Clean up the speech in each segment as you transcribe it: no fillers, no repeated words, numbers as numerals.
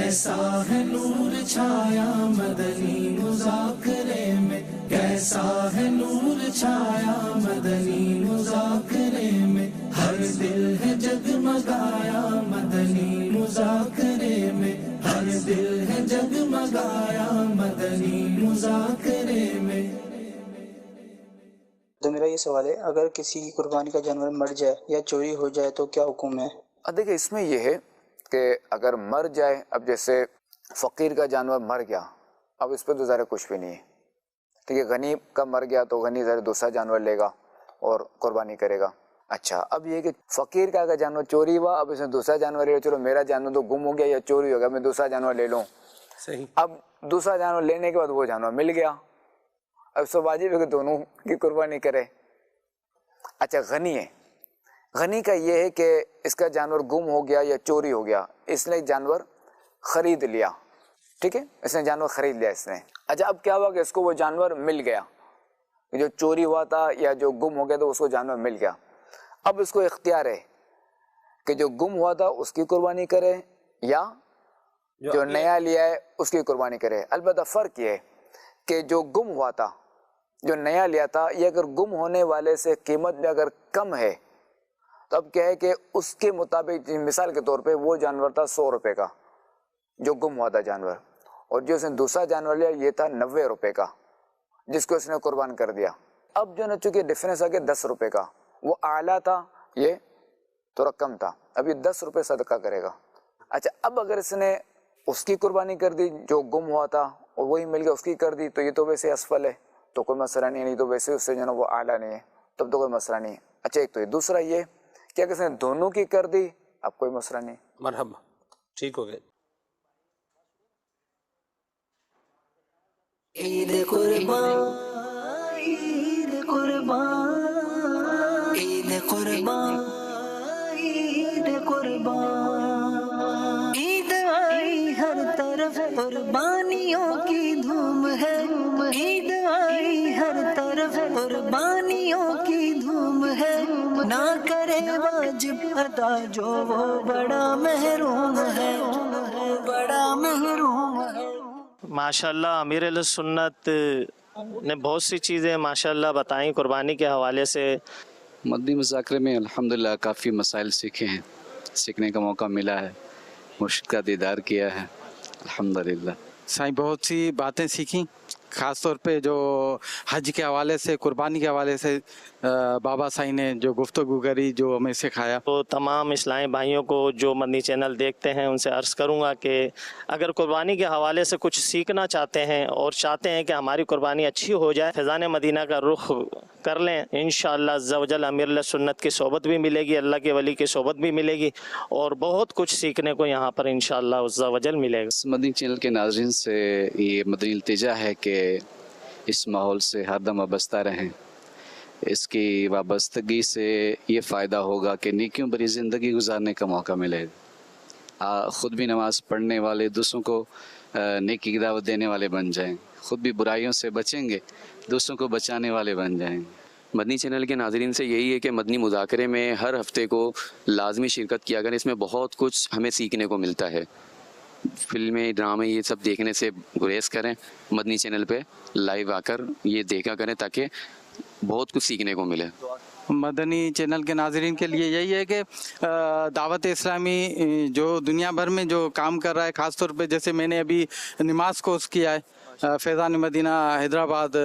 کیسا ہے نور چھایا مدنی مذاکرے میں، کیسا ہے نور چھایا مدنی مذاکرے میں، ہر دل ہے جگمگایا مدنی مذاکرے میں، ہر دل ہے جگمگایا مدنی مذاکرے میں۔ تو میرا یہ سوال ہے، اگر کسی کی قربانی کا جانور مر جائے یا چوری ہو جائے تو کیا حکم ہے؟ دیکھیں اس میں یہ ہے کہ اگر مر جائے، اب جیسے فقیر کا جانور مر گیا، اب اس پہ تو ظاہر کچھ بھی نہیں ہے، ٹھیک ہے، غنی کا مر گیا تو غنی ظاہر دوسرا جانور لے گا اور قربانی کرے گا۔ اچھا اب یہ کہ فقیر کا اگر جانور چوری ہوا، اب اس نے دوسرا جانور لے لیا، چلو میرا جانور تو گم ہو گیا یا چوری ہو گیا، میں دوسرا جانور لے لوں، صحیح۔ اب دوسرا جانور لینے کے بعد وہ جانور مل گیا، اب اس کو واجب ہے کہ دونوں کی قربانی کرے۔ اچھا غنی ہے، غنی کا یہ ہے کہ اس کا جانور گم ہو گیا یا چوری ہو گیا، اس نے جانور خرید لیا، ٹھیک ہے، اس نے جانور خرید لیا اس نے۔ اچھا اب کیا ہوا کہ اس کو وہ جانور مل گیا، جو چوری ہوا تھا یا جو گم ہو گیا تو اس کو جانور مل گیا، اب اس کو اختیار ہے کہ جو گم ہوا تھا اس کی قربانی کرے یا جو نیا لیا ہے اس کی قربانی کرے۔ البتہ فرق یہ ہے کہ جو گم ہوا تھا، جو نیا لیا تھا، یہ اگر گم ہونے والے سے قیمت میں اگر کم ہے تو اب کیا ہے کہ اس کے مطابق، مثال کے طور پہ وہ جانور تھا 100 روپے کا جو گم ہوا تھا جانور، اور جو اس نے دوسرا جانور لیا یہ تھا 90 روپے کا جس کو اس نے قربان کر دیا۔ اب جو نا چونکہ ڈفرینس آ گیا 10 روپے کا، وہ اعلیٰ تھا یہ تھوڑا کم تھا، اب یہ 10 روپے صدقہ کرے گا۔ اچھا اب اگر اس نے اس کی قربانی کر دی جو گم ہوا تھا اور وہی مل گیا اس کی کر دی تو یہ تو ویسے اسفل ہے تو کوئی مسئلہ نہیں تو ویسے اس سے جو نا وہ اعلیٰ نہیں ہے تب تو کوئی مسئلہ نہیں ہے۔ اچھا ایک تو یہ، دوسرا یہ کہ اگر اس نے دونوں کی کر دی اب کوئی مسئلہ نہیں۔ مرحبا، ٹھیک ہو گیا۔ عید قربان عید قربان عید قربان عید قربان، عید آئی ہر طرف قربانیوں کی دھوم ہے، عید آئی ہر طرف قربانیوں کی دھوم ہے، نہ کرے واجب ادا جو وہ بڑا محروم ہے، بڑا محروم ہے۔ ماشاءاللہ امیر اہل سنت نے بہت سی چیزیں ماشاءاللہ بتائیں قربانی کے حوالے سے۔ مدنی مذاکرے میں الحمدللہ کافی مسائل سیکھے ہیں، سیکھنے کا موقع ملا ہے، مرشد کا دیدار کیا ہے الحمدللہ۔ سائیں بہت سی باتیں سیکھیں، خاص طور پہ جو حج کے حوالے سے، قربانی کے حوالے سے بابا سائیں نے جو گفتگو کری، جو ہمیں سکھایا۔ تو تمام اسلامی بھائیوں کو جو مدنی چینل دیکھتے ہیں ان سے عرض کروں گا کہ اگر قربانی کے حوالے سے کچھ سیکھنا چاہتے ہیں اور چاہتے ہیں کہ ہماری قربانی اچھی ہو جائے، فیضان مدینہ کا رخ کر لیں، انشاءاللہ عز و جل امیر اہل سنت کی صحبت بھی ملے گی، اللہ کے ولی کی صحبت بھی ملے گی اور بہت کچھ سیکھنے کو یہاں پر انشاءاللہ عز و جل ملے گا۔ مدنی چینل کے ناظرین سے یہ مدنی التجا ہے کہ اس ماحول سے ہر دم وابستہ رہیں، اس کی وابستگی سے یہ فائدہ ہوگا کہ نیکیوں بری زندگی گزارنے کا موقع ملے گا، خود بھی نماز پڑھنے والے، دوسروں کو نیکی کی دعوت دینے والے بن جائیں، خود بھی برائیوں سے بچیں گے، دوسروں کو بچانے والے بن جائیں گے۔ مدنی چینل کے ناظرین سے یہی ہے کہ مدنی مذاکرے میں ہر ہفتے کو لازمی شرکت کیا کریں، اس میں بہت کچھ ہمیں سیکھنے کو ملتا ہے۔ فلمیں، ڈرامے، یہ سب دیکھنے سے گریز کریں، مدنی چینل پہ لائیو آ کر یہ دیکھا کریں تاکہ بہت کچھ سیکھنے کو ملے۔ مدنی چینل کے ناظرین کے لیے یہی ہے کہ دعوت اسلامی جو دنیا بھر میں جو کام کر رہا ہے، خاص طور پہ جیسے میں نے ابھی نماز کورس کیا ہے فیضان مدینہ حیدرآباد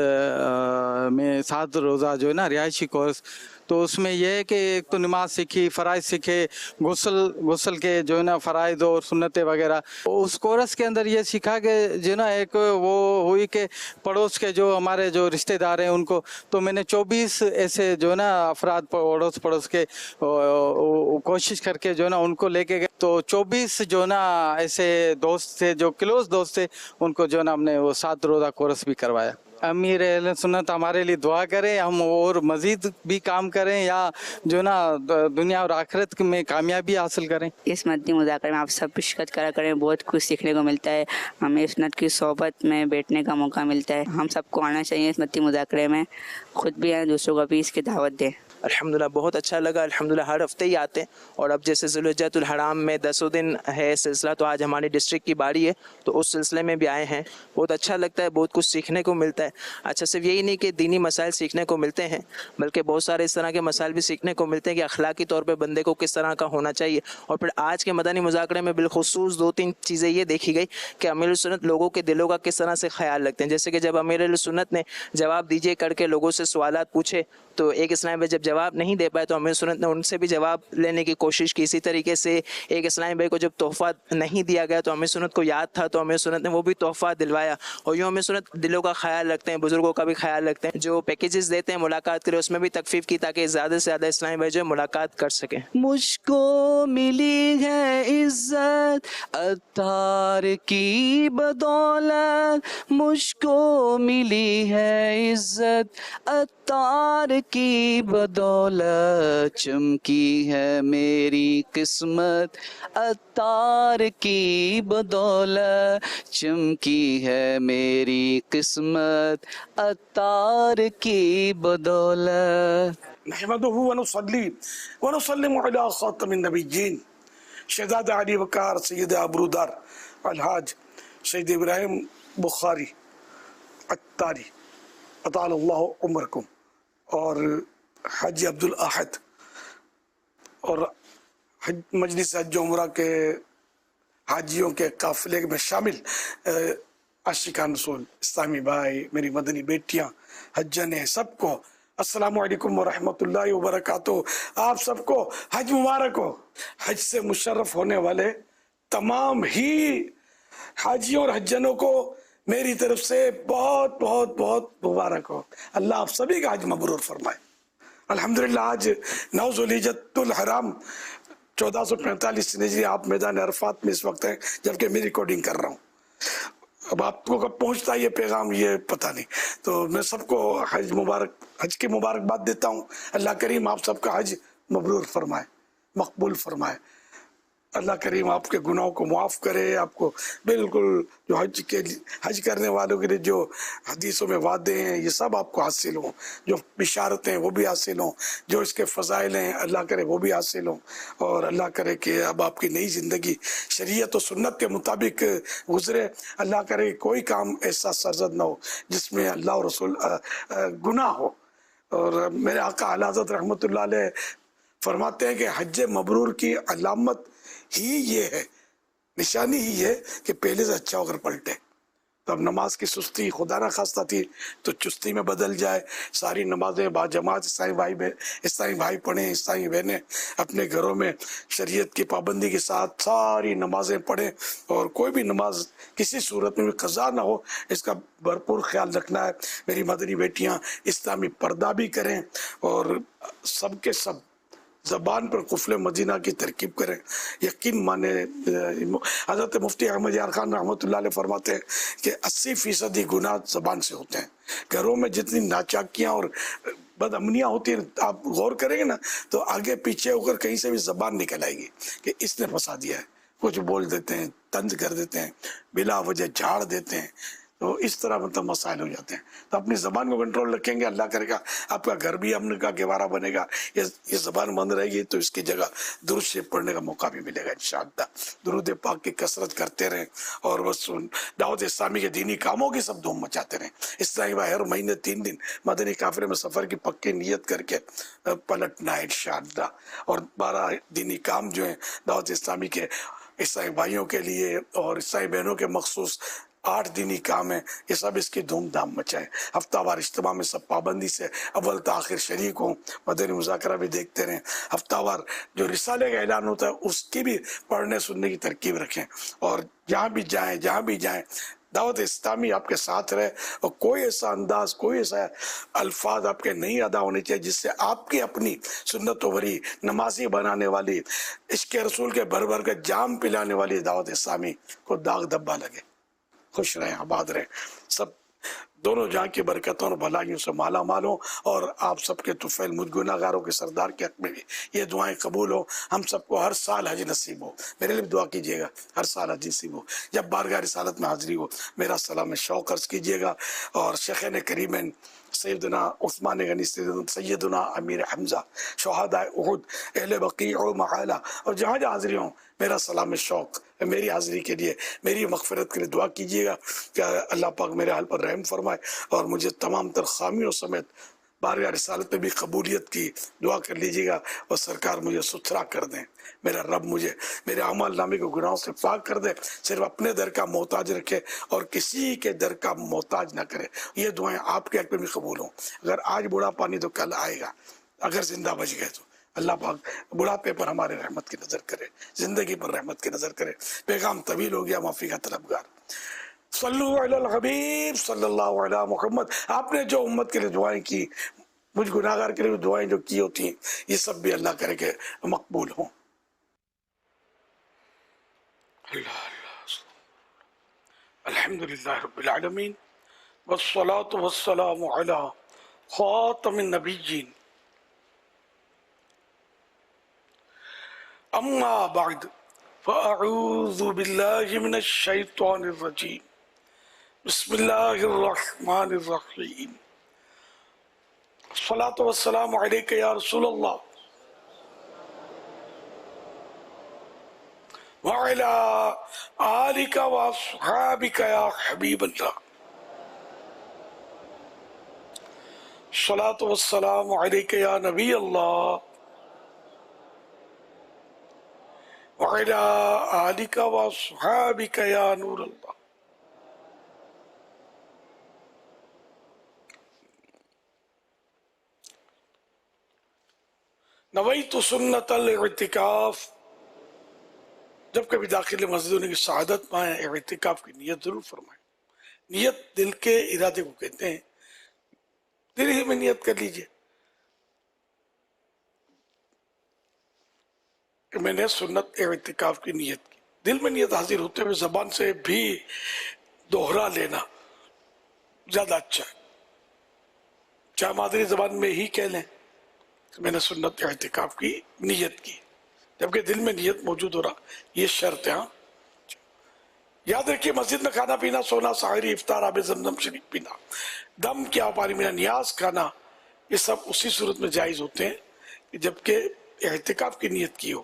میں 7 روزہ جو ہے نا رہائشی کورس، تو اس میں یہ ہے کہ ایک تو نماز سیکھی، فرائض سیکھے، غسل کے جو ہے نا فرائض اور سنتیں وغیرہ۔ اس کورس کے اندر یہ سیکھا کہ جو ہے نا ایک وہ ہوئی کہ پڑوس کے جو ہمارے جو رشتہ دار ہیں ان کو، تو میں نے 24 ایسے جو ہے نا افراد پڑوس کے کوشش کر کے جو ہے نا ان کو لے کے گئے، تو 24 جو ہے نا ایسے دوست تھے جو کلوز دوست تھے، ان کو جو ہے نا ہم نے وہ 7 روزہ کورس بھی کروایا۔ امیر اہل سنت ہمارے لیے دعا کریں، ہم اور مزید بھی کام کریں یا جو نا دنیا اور آخرت میں کامیابی حاصل کریں۔ اس مدنی مذاکرے میں آپ سب شرکت کرا کریں، بہت کچھ سیکھنے کو ملتا ہے، ہمیں سنت کی صحبت میں بیٹھنے کا موقع ملتا ہے، ہم سب کو آنا چاہیے اس مدنی مذاکرے میں، خود بھی آئیں، دوسروں کو بھی اس کی دعوت دیں۔ الحمدللہ بہت اچھا لگا. الحمدللہ ہر ہفتے ہی آتے ہیں, اور اب جیسے ذوالحجۃ الحرام میں 10 دن ہے سلسلہ, تو آج ہماری ڈسٹرکٹ کی باری ہے, تو اس سلسلے میں بھی آئے ہیں. بہت اچھا لگتا ہے, بہت کچھ سیکھنے کو ملتا ہے. اچھا صرف یہی نہیں کہ دینی مسائل سیکھنے کو ملتے ہیں, بلکہ بہت سارے اس طرح کے مسائل بھی سیکھنے کو ملتے ہیں کہ اخلاقی طور پہ بندے کو کس طرح کا ہونا چاہیے. اور پھر آج کے مدنی مذاکرے میں بالخصوص 2-3 چیزیں یہ دیکھی گئی کہ امیر سنت لوگوں کے دلوں کا کس طرح سے خیال رکھتے ہیں. جیسے کہ جب امیر سنت نے جواب دیجیے کر کے لوگوں سے سوالات پوچھے, تو ایک اسلامی بھائی جب جواب نہیں دے پائے تو امیر سنت نے ان سے بھی جواب لینے کی کوشش کی. اسی طریقے سے ایک اسلامی بھائی کو جب تحفہ نہیں دیا گیا تو امیر سنت کو یاد تھا, تو امیر سنت نے وہ بھی تحفہ دلوایا. اور یوں امیر سنت دلوں کا خیال رکھتے ہیں, بزرگوں کا بھی خیال رکھتے ہیں. جو پیکیجز دیتے ہیں ملاقات کرے, اس میں بھی تخفیف کی تاکہ زیادہ سے زیادہ اسلامی بھائی جو ملاقات کر سکیں. مجھ کو ملی ہے عزت عطار کی بدولت, مجھ کو ملی ہے عزت عطار کی بدولت, چمکی ہے میری قسمت عطار کی بدولت, چمکی ہے میری قسمت عطار کی بدولت. نحمده ونصلي ونسلم على خاتم النبيين شہزاد علی وقار سید ابرودار الحاج سید ابراہیم بخاری عطاری اطال اللہ عمرکم, اور حاجی عبد الاحد اور مجلس حج و عمرہ کے حاجیوں کے قافلے میں شامل عاشقان رسول اسلامی بھائی, میری مدنی بیٹیاں, حجانے, سب کو السلام علیکم ورحمۃ اللہ وبرکاتہ. آپ سب کو حج مبارک ہو. حج سے مشرف ہونے والے تمام ہی حاجیوں اور حجانوں کو میری طرف سے بہت بہت بہت مبارک ہو. اللہ آپ سبھی کا حج مبرور فرمائے. الحمدللہ آج 9 ذوالحجۃ الحرام 1445 ہجری, آپ میدان عرفات میں اس وقت ہیں جبکہ میں ریکارڈنگ کر رہا ہوں. اب آپ کو کب پہنچتا ہے یہ پیغام یہ پتہ نہیں, تو میں سب کو حج کی مبارکباد دیتا ہوں. اللہ کریم آپ سب کا حج مبرور فرمائے, مقبول فرمائے. اللہ کریم آپ کے گناہوں کو معاف کرے. آپ کو بالکل جو حج کرنے والوں کے لیے جو حدیثوں میں وعدے ہیں یہ سب آپ کو حاصل ہوں, جو بشارتیں وہ بھی حاصل ہوں, جو اس کے فضائل ہیں اللہ کرے وہ بھی حاصل ہوں. اور اللہ کرے کہ اب آپ کی نئی زندگی شریعت و سنت کے مطابق گزرے. اللہ کرے کوئی کام ایسا سرزد نہ ہو جس میں اللہ اور رسول گناہ ہو. اور میرے آقا اعلیٰ حضرت رحمۃ اللہ علیہ فرماتے ہیں کہ حج مبرور کی علامت ہی یہ ہے, نشانی ہی ہے کہ پہلے سے اچھا ہو کر پلٹے. تو اب نماز کی سستی خدا نہ خواستہ تھی تو چستی میں بدل جائے. ساری نمازیں با جماعت اسلامی بھائی پڑھیں, اسلامی بہنیں اپنے گھروں میں شریعت کی پابندی کے ساتھ ساری نمازیں پڑھیں, اور کوئی بھی نماز کسی صورت میں بھی قضا نہ ہو اس کا بھرپور خیال رکھنا ہے. میری مدنی بیٹیاں اسلامی پردہ بھی کریں, اور سب کے سب زبان پر قفل مدینہ کی ترکیب کریں. یقین مانے حضرت مفتی احمد یار خان رحمۃ اللہ علیہ فرماتے ہیں کہ 80% گناہ زبان سے ہوتے ہیں. گھروں میں جتنی ناچاکیاں اور بد امنیاں ہوتی ہیں, آپ غور کریں گے نا تو آگے پیچھے ہو کر کہیں سے بھی زبان نکل آئے گی کہ اس نے پھنسا دیا ہے. کچھ بول دیتے ہیں, طنز کر دیتے ہیں, بلا وجہ جھاڑ دیتے ہیں, تو اس طرح مطلب مسائل ہو جاتے ہیں. تو اپنی زبان کو کنٹرول رکھیں گے, اللہ کرے گا آپ کا گھر بھی امن کا گہوارہ بنے گا. یہ زبان بند رہے گی تو اس کی جگہ درود شریف پڑھنے کا موقع بھی ملے گا انشاءاللہ. درود پاک کی کثرت کرتے رہیں, اور بس دعوت اسلامی کے دینی کاموں کی سب دھوم مچاتے رہیں. اسلامی بھائی ہر مہینے 3 دن مدنی قافلے میں سفر کی پکی نیت کر کے پلٹنا ہے انشاءاللہ. اور 12 دینی کام جو ہیں دعوت اسلامی کے عیسائی بھائیوں کے لیے اور عیسائی بہنوں کے مخصوص 8 دینی کام ہیں, یہ سب اس کی دھوم دھام مچائیں. ہفتہ وار اجتماع میں سب پابندی سے اول تا آخر شریک ہوں, مدنی مذاکرہ بھی دیکھتے رہیں. ہفتہ وار جو رسالے کا اعلان ہوتا ہے اس کی بھی پڑھنے سننے کی ترکیب رکھیں, اور جہاں بھی جائیں دعوت اسلامی آپ کے ساتھ رہے. اور کوئی ایسا انداز, کوئی ایسا الفاظ آپ کے نہیں ادا ہونے چاہیے جس سے آپ کی اپنی سنت و بری نمازی بنانے والی, عشق رسول کے بھر بھر کے جام پلانے والی دعوت اسلامی کو داغ دبا لگے. خوش رہیں, آباد رہیں, سب دونوں جہاں کی برکتوں اور بھلائیوں سے مالا مال ہوں، اور آپ سب کے طفیل مجھ گناہگاروں کے سردار کے حق میں بھی یہ دعائیں قبول ہوں. ہم سب کو ہر سال حج نصیب ہو. میرے لیے دعا کیجیے گا ہر سال حج نصیب ہو. جب بارگاہ رسالت میں حاضری ہو میرا سلام شوق عرض کیجیے گا. اور شیخین کریمین سیدنا عثمان غنی، سیدنا امیر حمزہ، شہداء احد، اہل بقیع و معالی، اور جہاں جہاں حاضری ہوں میرا سلام شوق میری حاضری کے لیے، میری مغفرت کے لیے دعا کیجیے گا کہ اللہ پاک میرے حال پر رحم فرمائے اور مجھے تمام تر خامیوں سمیت بارگاہ رسالت میں بھی قبولیت کی دعا کر لیجیے گا، اور سرکار مجھے ستھرا کر دیں. میرا رب مجھے میرے اعمال نامے کو گناہوں سے پاک کر دے، صرف اپنے در کا محتاج رکھے اور کسی کے در کا محتاج نہ کرے. یہ دعائیں آپ کے حق میں بھی قبول ہوں. اگر آج بوڑھا پانی تو کل آئے گا، اگر زندہ بچ گئے تو اللہ پاک بڑھاپے پر ہمارے رحمت کی نظر کرے، زندگی پر رحمت کی نظر کرے. پیغام طویل ہو گیا، معافی کا طلبگار. صلو علی الحبیب صلی اللہ علی محمد. آپ نے جو امت کے لیے دعائیں کی، مجھ گناہگار کے لیے دعائیں جو کی ہوتی ہیں، یہ سب بھی اللہ کرے کہ مقبول ہوں. الحمدللہ رب العالمین والصلاة والسلام علی خاتم النبیین. اما بعد فاعوذ باللہ من الشیطان الرجیم. بسم اللہ الرحمن الرحیم. الصلاة والسلام علیک یا رسول اللہ وعلی آلک واصحابک یا حبیب اللہ. الصلاة والسلام علیک یا نبی اللہ وعلی آلک واصحابک یا نور اللہ. نویت سنت الاعتکاف. جب کبھی داخل مسجد ہونے کی سعادت پائیں، اعتکاف کی نیت ضرور فرمائیں. نیت دل کے ارادے کو کہتے ہیں. دل ہی میں نیت کر لیجئے کہ میں نے سنت اعتکاف کی نیت کی. دل میں نیت حاضر ہوتے ہوئے زبان سے بھی دوہرا لینا زیادہ اچھا ہے. چاہے مادری زبان میں ہی کہہ لیں کہ میں نے سنت اعتکاف کی نیت کی، جبکہ دل میں نیت موجود ہو رہا. یہ شرط ہے. یاد رکھیے، مسجد میں کھانا پینا، سونا، سحری، افطار، آب زمزم شریف پینا، دم کیا پانی میں نیاز کھانا، یہ سب اسی صورت میں جائز ہوتے ہیں جبکہ اعتکاف کی نیت کی ہو.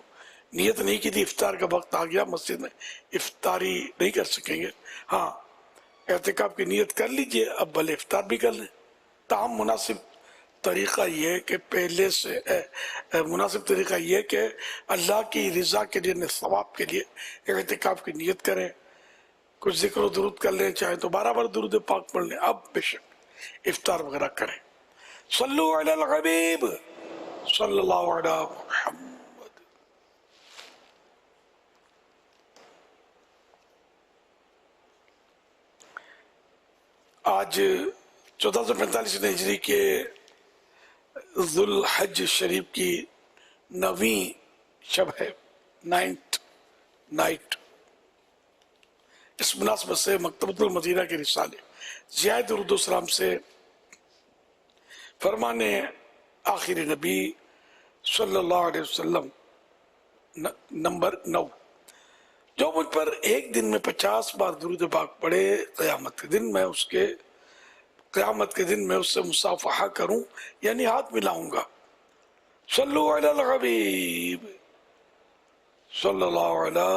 نیت نہیں کی تھی، افطار کا وقت آ گیا، مسجد میں افطاری نہیں کر سکیں گے. ہاں، اعتکاف کی نیت کر لیجئے، اب بھلے افطار بھی کر لیں. تاہم مناسب طریقہ یہ کہ پہلے سے مناسب طریقہ یہ کہ اللہ کی رضا کے لیے، ثواب کے لیے اعتکاف کی نیت کریں. کچھ ذکر و درود کر لیں، چاہے تو 12 بار درود پاک پڑھ لیں. اب بے شک افطار وغیرہ کریں. صلو علی الحبیب صلی اللہ علی محمد. آج 1445 ہجری کے ذوالحج شریف کی 9ویں شب ہے، 9th نائٹ. اس مناسبت سے مکتبۃ المدینہ کے رسالے ضیاء درود و سلام سے فرمان آخر نبی صلی اللہ علیہ وسلم نمبر 9. جو مجھ پر ایک دن میں 50 بار درود پاک پڑھے، قیامت کے دن میں اس سے مصافحہ کروں، یعنی ہاتھ ملاؤں گا. صلو علی الحبیب صلی اللہ علی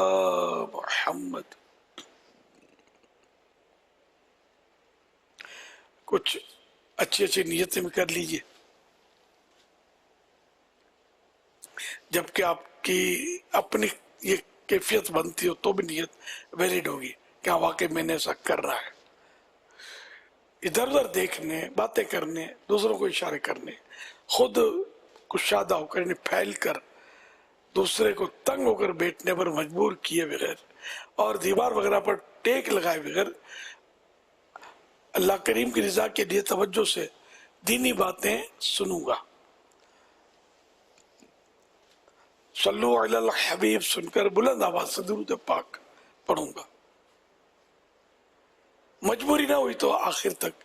محمد. کچھ اچھی اچھی نیتیں بھی کر لیجئے، جبکہ آپ کی اپنی یہ کیفیت بنتی ہو تو بھی نیت ویلڈ ہوگی کہ ہاں واقعی میں نے ایسا کر رہا ہے. ادھر ادھر دیکھنے، باتیں کرنے، دوسروں کو اشارے کرنے، خود کشادہ ہو کر یعنی پھیل کر دوسرے کو تنگ ہو کر بیٹھنے پر مجبور کیے بغیر اور دیوار وغیرہ پر ٹیک لگائے بغیر اللہ کریم کی رضا کے لیے توجہ سے دینی باتیں سنوں گا. صلو علی الحبیب سن کر بلند آواز سے درود پاک پڑھوں گا. مجبوری نہ ہوئی تو آخر تک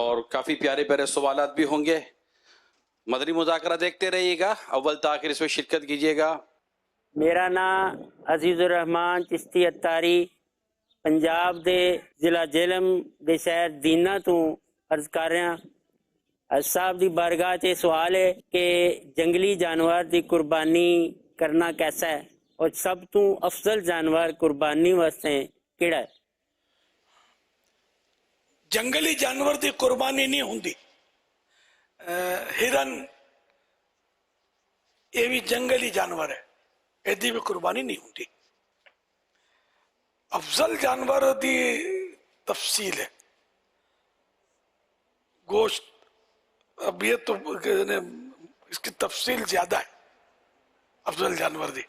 اور کافی پیارے پیارے سوالات بھی ہوں گے. مدنی مذاکرہ دیکھتے رہیے گا, اول تاخیر اس میں شرکت کیجیے گا. میرا نام عزیز الرحمان چشتی اتاری پنجاب دے ضلع جہلم دے شہر دینا تو عرض کر رہا. صاحب دی بارگاہ چ سوال ہے کہ جنگلی جانور دی قربانی کرنا کیسا ہے اور سب تو افضل جانور قربانی واسطے کیڑا ہے؟ جنگلی جانور دی قربانی نہیں ہوندی. ہرن یہ بھی جنگلی جانور ہے, ایدی بھی قربانی نہیں ہوندی. افضل جانور دی تفصیل ہے. گوشت اب یہ تو اس کی تفصیل زیادہ ہے. افضل جانور دی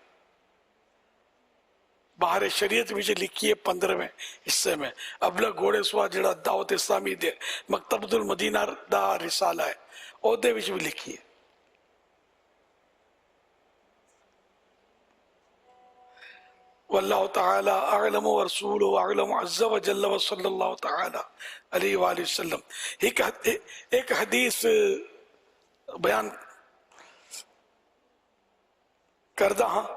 باہر شریعت بھی لکھی ہے 15ویں حصے میں. ابلغ گھوڑے سوا جڑا دعوت اسلامی دے مکتبۃ المدینہ دا رسالہ ہے عہدے بھی لکھی ہے. واللہ تعالی اعلم ورسولہ اعلم عز وجل وصلی اللہ تعالی علیہ وآلہ وسلم. ایک حدیث بیان کردہ ہاں.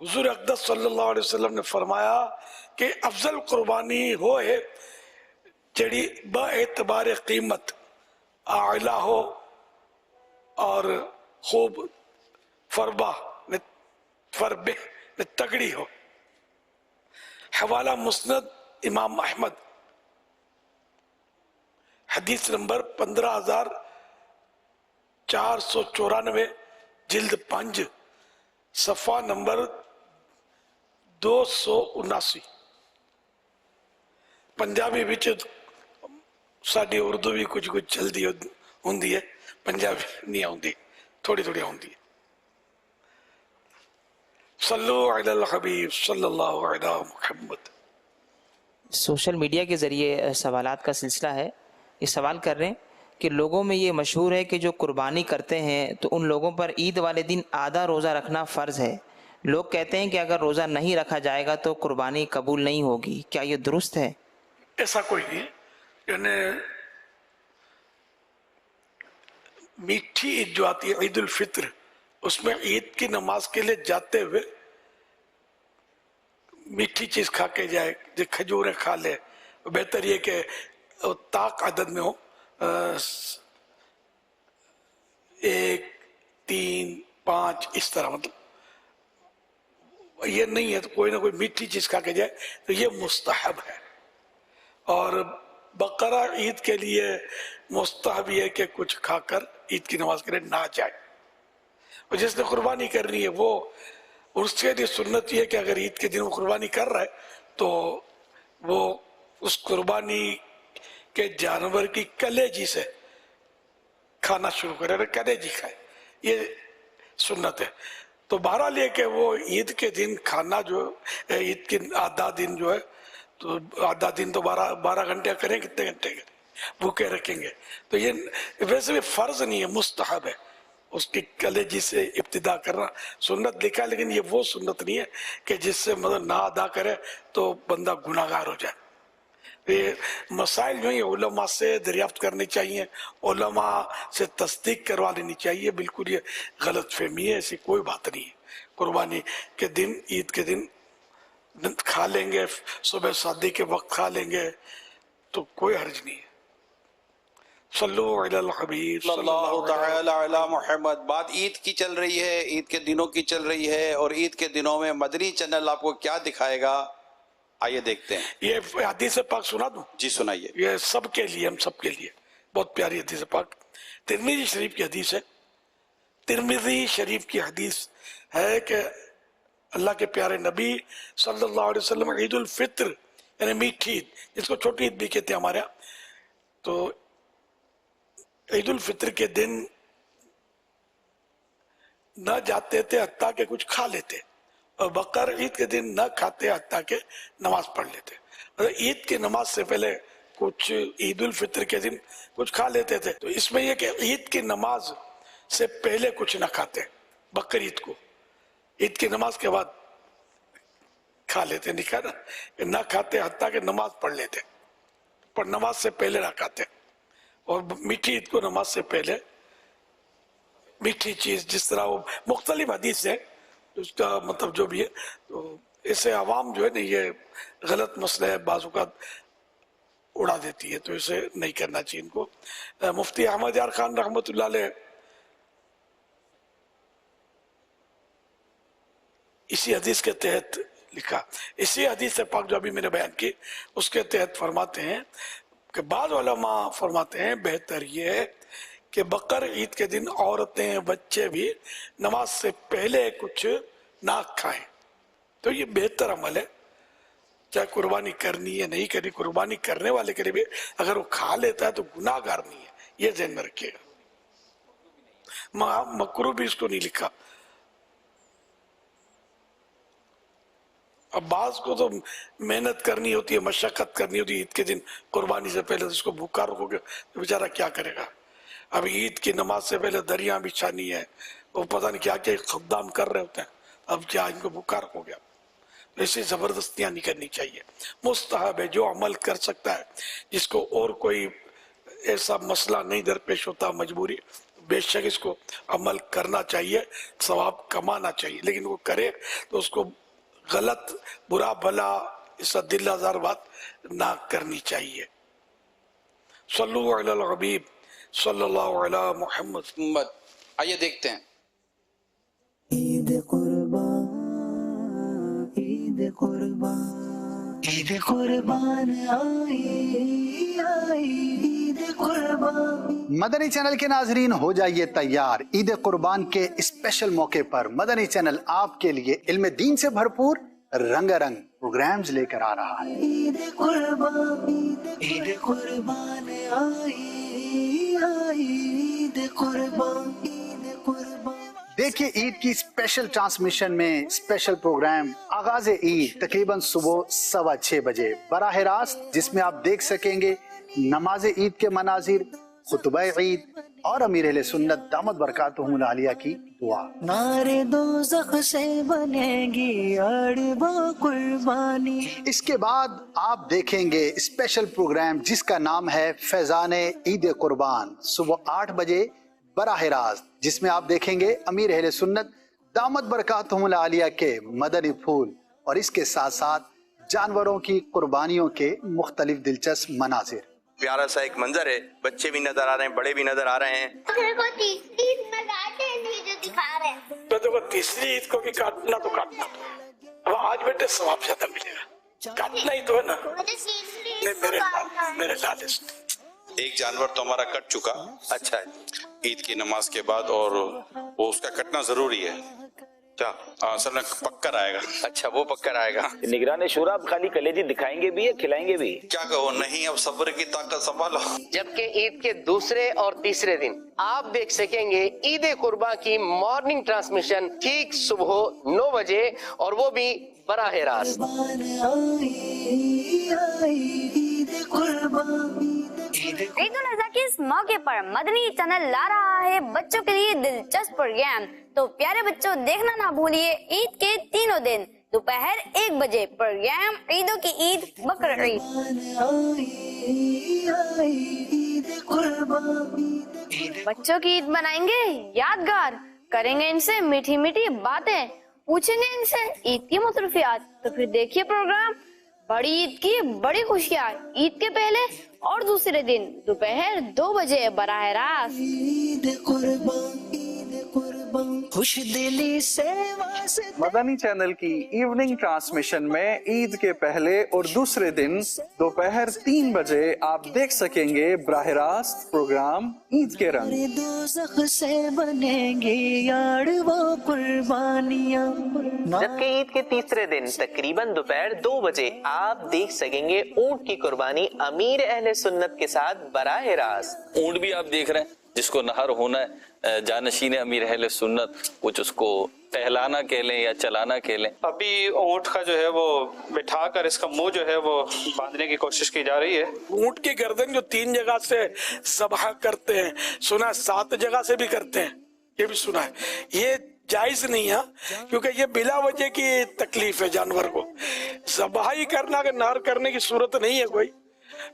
حضور اقدس صلی اللہ علیہ وسلم نے فرمایا کہ افضل قربانی وہ ہے جڑی با اعتبار قیمت اعلیٰ ہو اور خوب فربہ تگڑی ہو. حوالہ مسند امام احمد حدیث نمبر 15494 جلد 5 صفحہ نمبر 279. پنجابی بچ ساڈی اردو بھی کچھ جلدی ہوندی ہے, پنجابی نہیں ہوندی, تھوڑی تھوڑی ہوندی ہے. صلو علی الحبیب صلی اللہ علی محمد. سوشل میڈیا کے ذریعے سوالات کا سلسلہ ہے. یہ سوال کر رہے ہیں کہ لوگوں میں یہ مشہور ہے کہ جو قربانی کرتے ہیں تو ان لوگوں پر عید والے دن آدھا روزہ رکھنا فرض ہے. لوگ کہتے ہیں کہ اگر روزہ نہیں رکھا جائے گا تو قربانی قبول نہیں ہوگی. کیا یہ درست ہے؟ ایسا کوئی نہیں. یعنی میٹھی عید جو آتی ہے عید الفطر, اس میں عید کی نماز کے لیے جاتے ہوئے میٹھی چیز کھا کے جائے, جو کھجوریں کھا لے. بہتر یہ کہ طاق عدد میں ہو, 1 3 5 اس طرح, مطلب یہ نہیں ہے تو کوئی نہ کوئی میٹھی چیز کھا کے جائے تو یہ مستحب ہے. اور بقرہ عید کے لیے مستحب یہ کہ کچھ کھا کر عید کی نماز کے لیے نہ جائے. اور جس نے قربانی کرنی ہے وہ اس کے لیے سنت یہ ہے کہ اگر عید کے دن وہ قربانی کر رہا ہے تو وہ اس قربانی کے جانور کی کلیجی سے کھانا شروع کرے, کلیجی کھائے, یہ سنت ہے. تو بہرحال یہ کہ وہ عید کے دن کھانا جو عید کے آدھا دن جو ہے تو آدھا دن تو 12 گھنٹے کریں, کتنے گھنٹے بھوکے رکھیں گے. تو یہ ویسے بھی فرض نہیں ہے, مستحب ہے. اس کی کلیجی سے ابتدا کرنا سنت لکھا, لیکن یہ وہ سنت نہیں ہے کہ جس سے مطلب نہ ادا کرے تو بندہ گناہگار ہو جائے. یہ مسائل جو ہیں علماء سے دریافت کرنی چاہیے, علماء سے تصدیق کروا لینی چاہیے. بالکل یہ غلط فہمی ہے, ایسی کوئی بات نہیں ہے. قربانی کے دن عید کے دن کھا لیں گے, صبح شادی کے وقت کھا لیں گے تو کوئی حرج نہیں ہے. صلو علی الحبیب صلی اللہ تعالی علی محمد. بات عید کی چل رہی ہے, عید کے دنوں کی چل رہی ہے, اور عید کے دنوں میں مدنی چینل آپ کو کیا دکھائے گا, آئیے دیکھتے ہیں. یہ حدیث پاک سنا دوں؟ جی سنائیے. یہ سب کے لیے, ہم سب کے لیے بہت پیاری حدیث پاک. ترمذی شریف کی حدیث ہے. ترمذی شریف کی حدیث ہے کہ اللہ کے پیارے نبی صلی اللہ علیہ وسلم عید الفطر یعنی میٹھی عید, جس کو چھوٹی عید بھی کہتے ہیں ہمارے یہاں, تو عید الفطر کے دن نہ جاتے تھے حتیٰ کہ کچھ کھا لیتے, اور بقر عید کے دن نہ کھاتے حتیٰ کہ نماز پڑھ لیتے. اور عید کی نماز سے پہلے کچھ عید الفطر کے دن کچھ کھا لیتے تھے. تو اس میں یہ کہ عید کی نماز سے پہلے کچھ نہ کھاتے, بقرعید کو عید کی نماز کے بعد کھا لیتے, نہیں کھانا نہ کھاتے حتیٰ کہ نماز پڑھ لیتے, پر نماز سے پہلے نہ کھاتے. اور میٹھی عید کو نماز سے پہلے میٹھی چیز، جس طرح وہ مختلف حدیث ہے اس کا مطلب جو بھی ہے، تو اسے عوام جو ہے نا یہ غلط مسئلہ ہے، بعض اوقات اڑا دیتی ہے، تو اسے نہیں کرنا چاہیے ان کو۔ مفتی احمد یار خان رحمۃ اللہ علیہ اسی حدیث کے تحت لکھا، اسی حدیث پاک جو ابھی میں نے بیان کی اس کے تحت فرماتے ہیں کہ بعض علماء فرماتے ہیں بہتر یہ ہے کہ بقر عید کے دن عورتیں بچے بھی نماز سے پہلے کچھ نہ کھائیں، تو یہ بہتر عمل ہے، چاہے قربانی کرنی ہے نہیں کرنی، قربانی کرنے والے کے لیے بھی اگر وہ کھا لیتا ہے تو گناہ گار نہیں ہے، یہ ذہن میں رکھیے گا۔ مکروہ بھی اس کو نہیں لکھا۔ اب بعض کو تو محنت کرنی ہوتی ہے، مشقت کرنی ہوتی ہے عید کے دن قربانی سے پہلے، اس کو بھوکا رکھو گے تو بیچارہ کیا کرے گا؟ اب عید کی نماز سے پہلے دریاں بچھانی ہے، وہ پتہ نہیں کیا کیا خدام کر رہے ہوتے ہیں، اب کیا ان کو بھوکا رکھو گے؟ ایسی زبردستیاں نہیں کرنی چاہیے، مستحب ہے، جو عمل کر سکتا ہے، جس کو اور کوئی ایسا مسئلہ نہیں درپیش ہوتا مجبوری، بے شک اس کو عمل کرنا چاہیے، ثواب کمانا چاہیے، لیکن وہ کرے تو اس کو غلط برا بھلا اس دل آزار بات نہ کرنی چاہیے۔ صلو علی الحبیب صلی اللہ علی محمد۔ آئیے دیکھتے ہیں۔ عید قربان، عید قربان، عید قربان آئی آئی، عید قربان۔ مدنی چینل کے ناظرین ہو جائیے تیار، عید قربان کے اسپیشل موقع پر مدنی چینل آپ کے لیے علم دین سے بھرپور رنگ رنگ پروگرامز لے کر آ رہا ہے۔ عید قربان، عید قربان آئی آئی، عید قربان، عید قربان۔ دیکھیے عید کی اسپیشل ٹرانسمیشن میں اسپیشل پروگرام آغاز عید تقریباً صبح 6:15 بجے براہ راست، جس میں آپ دیکھ سکیں گے نماز عید کے مناظر، خطبہ عید اور امیر اہل سنت دامت برکاتہم العالیہ کی دعا۔ نارے دوزخ سے بنے گی اڑبا قربانی۔ اس کے بعد آپ دیکھیں گے اسپیشل پروگرام جس کا نام ہے فیضان عید قربان، صبح 8 بجے براہ راست، جس میں آپ دیکھیں گے امیر اہل سنت دامت برکاتہم العالیہ کے مدنی پھول، اور اس کے ساتھ ساتھ جانوروں کی قربانیوں کے مختلف دلچسپ مناظر۔ پیارا سا ایک منظر ہے، بچے بھی نظر آ رہے ہیں، بڑے بھی نظر آ رہے ہیں۔ تو دیکھو تیسری عید کو بھی کاٹنا تو کاٹنا، اب آج بیٹے ثواب زیادہ ملے گا، کاٹنا ہی تو ہے نا۔ میرے لال ایک جانور تو ہمارا کٹ چکا، اچھا عید کی نماز کے بعد، اور وہ اس کا کٹنا ضروری ہے، اصل میں پکر آئے گا۔ اچھا وہ پکر آئے گا۔ نگران شورا اب خالی کلیجی دکھائیں گے بھی یا کھلائیں گے بھی؟ کیا کہو، نہیں اب صبر کی طاقت سنبھالو۔ جبکہ عید کے دوسرے اور تیسرے دن آپ دیکھ سکیں گے عید قربان کی مارننگ ٹرانسمیشن ٹھیک صبح 9 بجے، اور وہ بھی براہ راست۔ عید الاضحیٰ کے اس موقع پر مدنی چینل لا رہا ہے بچوں کے لیے دلچسپ پروگرام، تو پیارے بچوں دیکھنا نہ بھولیے عید کے تینوں دن دوپہر 1 بجے پروگرام عیدوں کی عید بقر عید۔ بچوں کی عید بنائیں گے یادگار، کریں گے ان سے میٹھی میٹھی باتیں، پوچھیں گے ان سے عید کی مصروفیات، تو پھر دیکھیے پروگرام بڑی عید کی بڑی خوشیاں عید کے پہلے اور دوسرے دن دوپہر 2 بجے براہ راست۔ خوش دلی سے مدنی چینل کی ایوننگ ٹرانسمیشن میں عید کے پہلے اور دوسرے دن دوپہر 3 بجے آپ دیکھ سکیں گے براہ راست پروگرام عید کے رنگ۔ دوزخ سے بنیں گے یار وہ قربانیاں۔ جبکہ عید کے تیسرے دن تقریباً دوپہر 2 بجے آپ دیکھ سکیں گے اونٹ کی قربانی امیر اہل سنت کے ساتھ براہ راست۔ اونٹ بھی آپ دیکھ رہے ہیں جس کو نہر ہونا ہے، جانشین امیر اہل سنت، کچھ اس کو ٹہلانا کہہ لیں یا چلانا کہہ لیں۔ ابھی اونٹ کا جو ہے وہ بٹھا کر اس کا منہ جو ہے وہ باندھنے کی کوشش کی جا رہی ہے۔ اونٹ کی گردن جو 3 جگہ سے ذبح کرتے ہیں، سنا ہے 7 جگہ سے بھی کرتے ہیں، یہ بھی سنا ہے۔ یہ جائز نہیں ہے کیونکہ یہ بلا وجہ کی تکلیف ہے جانور کو، ذبح ہی کرنا کہ نہر کرنے کی صورت نہیں ہے کوئی،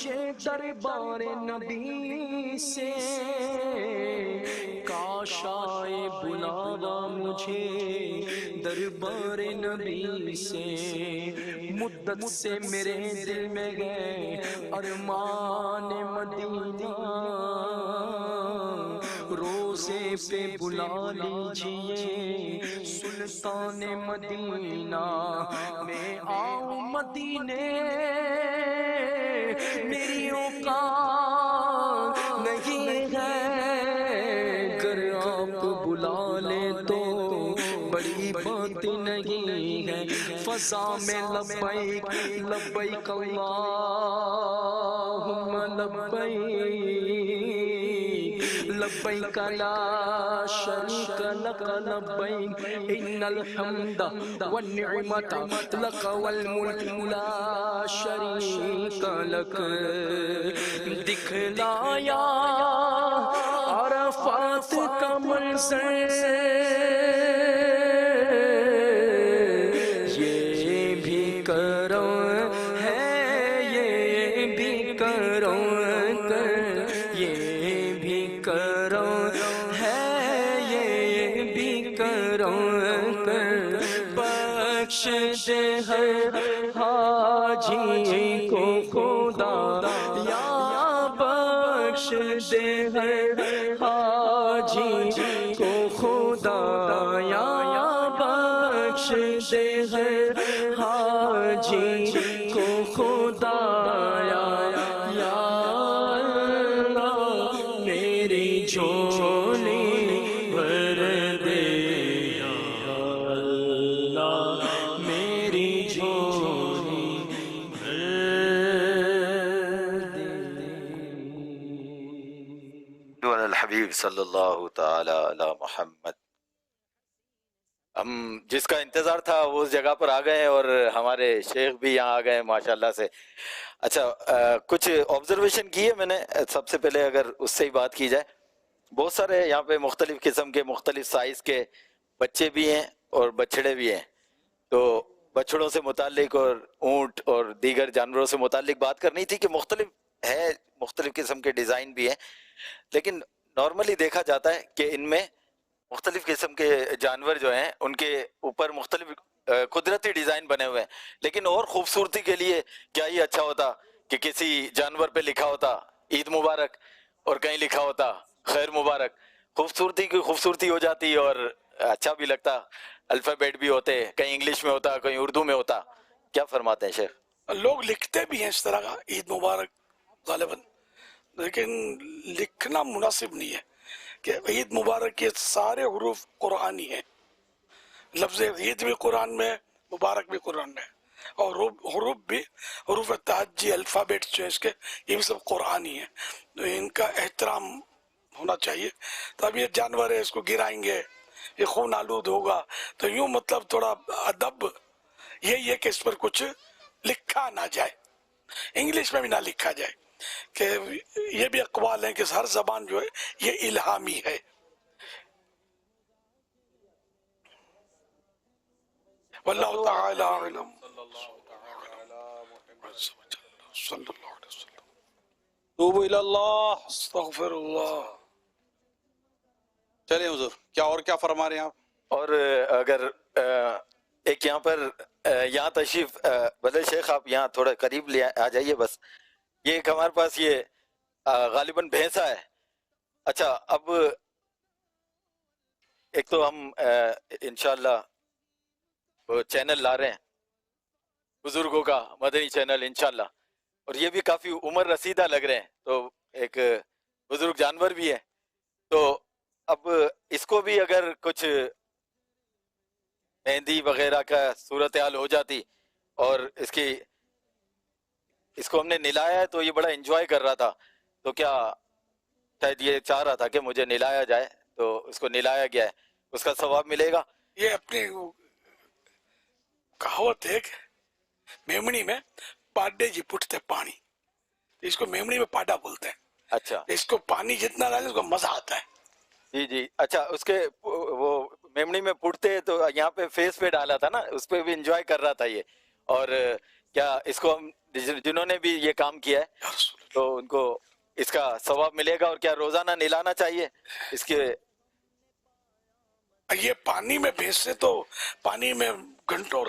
مجھے دربار نبی سے، کاش آئے بلاوا مجھے دربار نبی سے، مدت سے میرے دل میں گئے ارمان مدینہ، روزے پہ بلا لیجئے سلطان مدینہ، میں آؤں مدینے میری اوقات نہیں ہے، گر آپ بلا لے تو بڑی بات نہیں ہے، فضا میں لبیک لبیک اللہم لبیک، لبیک لا شریک لک لبیک، ان الحمد والنعمت لک والملک لا شریک لک، دکھلایا عرفات کا منظر، یہ بھی کرم ہے، یہ بھی کرم کر، یہ بھی کرم ہے، یہ بھی کرم کر، بخش دے ہر حاجی کو خدا، یا بخش دے ہر حاجی کو خدا، یا بخش دے ہر حاجی کو خدا، یا اللہ میری جھولی بھر دے، یا اللہ میری جھولی بھر علی الحبیب صلی اللہ تعالی علی محمد۔ ہم جس کا انتظار تھا وہ اس جگہ پر آ گئے اور ہمارے شیخ بھی یہاں آ گئے ماشاءاللہ سے۔ اچھا کچھ آبزرویشن کی ہے میں نے، سب سے پہلے اگر اس سے ہی بات کی جائے، بہت سارے یہاں پہ مختلف قسم کے مختلف سائز کے بچے بھی ہیں اور بچڑے بھی ہیں، تو بچڑوں سے متعلق اور اونٹ اور دیگر جانوروں سے متعلق بات کرنی تھی کہ مختلف ہے، مختلف قسم کے ڈیزائن بھی ہیں، لیکن نارملی دیکھا جاتا ہے کہ ان میں مختلف قسم کے جانور جو ہیں ان کے اوپر مختلف قدرتی ڈیزائن بنے ہوئے ہیں، لیکن اور خوبصورتی کے لیے کیا ہی اچھا ہوتا کہ کسی جانور پہ لکھا ہوتا عید مبارک اور کہیں لکھا ہوتا خیر مبارک، خوبصورتی کی خوبصورتی ہو جاتی اور اچھا بھی لگتا، الفابیٹ بھی ہوتے، کہیں انگلش میں ہوتا کہیں اردو میں ہوتا۔ کیا فرماتے ہیں شیخ؟ لوگ لکھتے بھی ہیں اس طرح کا عید مبارک غالباً، لیکن لکھنا مناسب نہیں ہے کہ عید مبارک کے سارے حروف قرآنی ہیں، لفظ عید بھی قرآن میں، مبارک بھی قرآن میں، اور حروف بھی، حروف تہجی الفابیٹ جو ہے اس کے، یہ بھی سب قرآنی ہیں، تو ان کا احترام ہونا چاہیے۔ تو اب یہ جانور ہے، اس کو گرائیں گے، یہ خون آلود ہوگا، تو یوں مطلب تھوڑا ادب یہی ہے کہ اس پر کچھ لکھا نہ جائے، انگلش میں بھی نہ لکھا جائے، کہ یہ بھی اقوال ہیں کہ ہر زبان جو ہے یہ الہامی ہے۔ واللہ تعالی اعلم۔ صلی اللہ علیہ وسلم۔ توبوا الی اللہ، استغفر اللہ۔ چلیں حضور، کیا اور کیا فرما رہے ہیں آپ؟ اور اگر ایک یہاں پر یہاں تشریف بدل شیخ آپ یہاں تھوڑا قریب لے آ جائیے، بس یہ ایک ہمارے پاس یہ غالباً بھینسا ہے۔ اچھا اب ایک تو ہم انشاءاللہ وہ چینل لا رہے ہیں بزرگوں کا، مدنی چینل انشاءاللہ، اور یہ بھی کافی عمر رسیدہ لگ رہے ہیں، تو ایک بزرگ جانور بھی ہے، تو اب اس کو بھی اگر کچھ مہندی وغیرہ کا صورتحال ہو جاتی، اور اس کو ہم نے نلایا ہے تو یہ بڑا انجوائے کر رہا تھا، تو کیا شاید یہ چاہ رہا تھا کہ مجھے نلایا جائے، تو اس کو نلایا گیا ہے، اس کا ثواب ملے گا؟ یہ اپنی کہاوت ہے کہ میمنی میں پاڈے جی پٹتے پانی، اس کو میمنی میں پاڈا بولتے ہیں۔ اچھا، اس کو پانی جتنا ڈالے اس کو مزہ آتا ہے۔ جی جی، اچھا اس کے وہ میمنی میں پڑتے تو یہاں پہ فیس پہ ڈالا تھا نا، اس پہ بھی انجوائے کر رہا تھا یہ، اور کیا اس کو ہم جنہوں نے بھی یہ کام کیا ہے تو ان کو اس کا ثواب ملے گا؟ اور کیا روزانہ نہلانا چاہیے اس کے؟ یہ پانی میں بھینسیں تو پانی میں گھنٹوں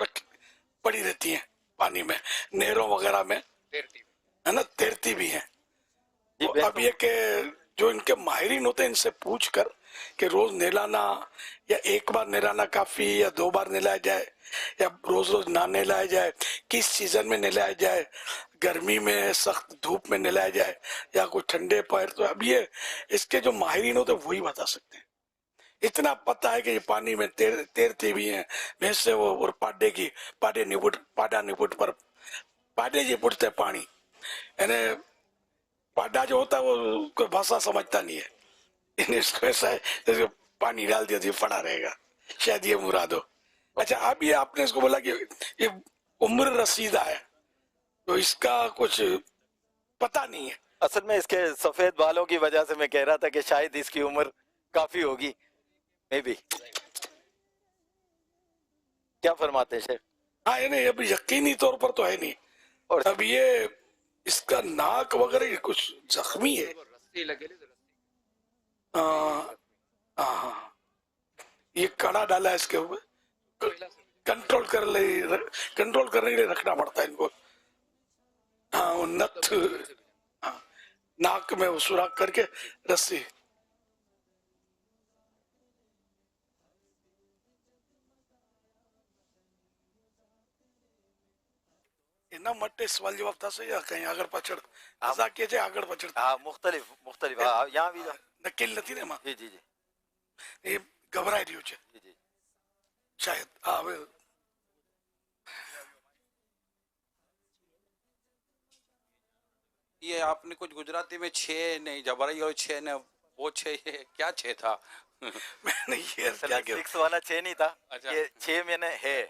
پڑی رہتی ہیں، پانی میں، نہروں وغیرہ میں ہے نا، تیرتی بھی ہیں۔ اب یہ کہ جو ان کے ماہرین ہوتے ہیں ان سے پوچھ کر کہ روز نہلانا یا ایک بار نہلانا کافی یا 2 بار نہلایا جائے یا روز روز نہ نہلایا جائے، کس سیزن میں نہلایا جائے، گرمی میں سخت دھوپ میں نہلایا جائے یا کوئی ٹھنڈے پیر، تو اب یہ اس کے جو ماہرین ہوتے ہیں وہی بتا سکتے ہیں۔ اتنا پتہ ہے کہ یہ پانی میں تیرتی بھی ہیں بھینسیں، وہ اور پاڈے نپٹ پر پاڈے جی پٹتے پانی، یعنی پاڈا جو ہوتا ہے وہ کوئی بھاشا سمجھتا نہیں ہے، اس کو ایسا ہے جیسے پانی ڈال دیا تو یہ پڑا رہے گا، شاید یہ مراد ہو۔ اچھا، اب یہ آپ نے اس کو بولا کہ یہ عمر رسیدہ ہے تو اس کا کچھ پتہ نہیں ہے۔ اصل میں اس کے سفید بالوں کی وجہ سے میں کہہ رہا تھا کہ شاید اس کی عمر کافی ہوگی، میں بھی۔ کیا فرماتے ہیں شیخ؟ ہاں، یعنی ابھی یقینی طور پر تو ہے نہیں، اور اب یہ اس کا ناک وغیرہ کچھ زخمی ہے۔ یہ کڑا ڈالا ہے اس کے اوپر، کنٹرول کرنے کے لیے رکھنا پڑتا ہے ان کو۔ ہاں، وہ نت ناک میں وہ سوراخ کر کے رسی۔ نہ مٹے سوال جواب تھا سے یا کہیں آگر پچھڑ ازا کیے جائے آگر پچھڑ؟ ہاں، مختلف ہاں، یہاں بھی نکل نتی نے ماں جی جی جی یہ گھبرائے رہی ہوچے جی جی شاید۔ ہاں، یہ آپ نے کچھ گجراتی میں 6 نہیں جبرائی اور 6 نے وہ 6 یہ کیا 6 تھا؟ میں نے یہ کیا کہ 6 والا 6 نہیں تھا، یہ 6 میں نے ہے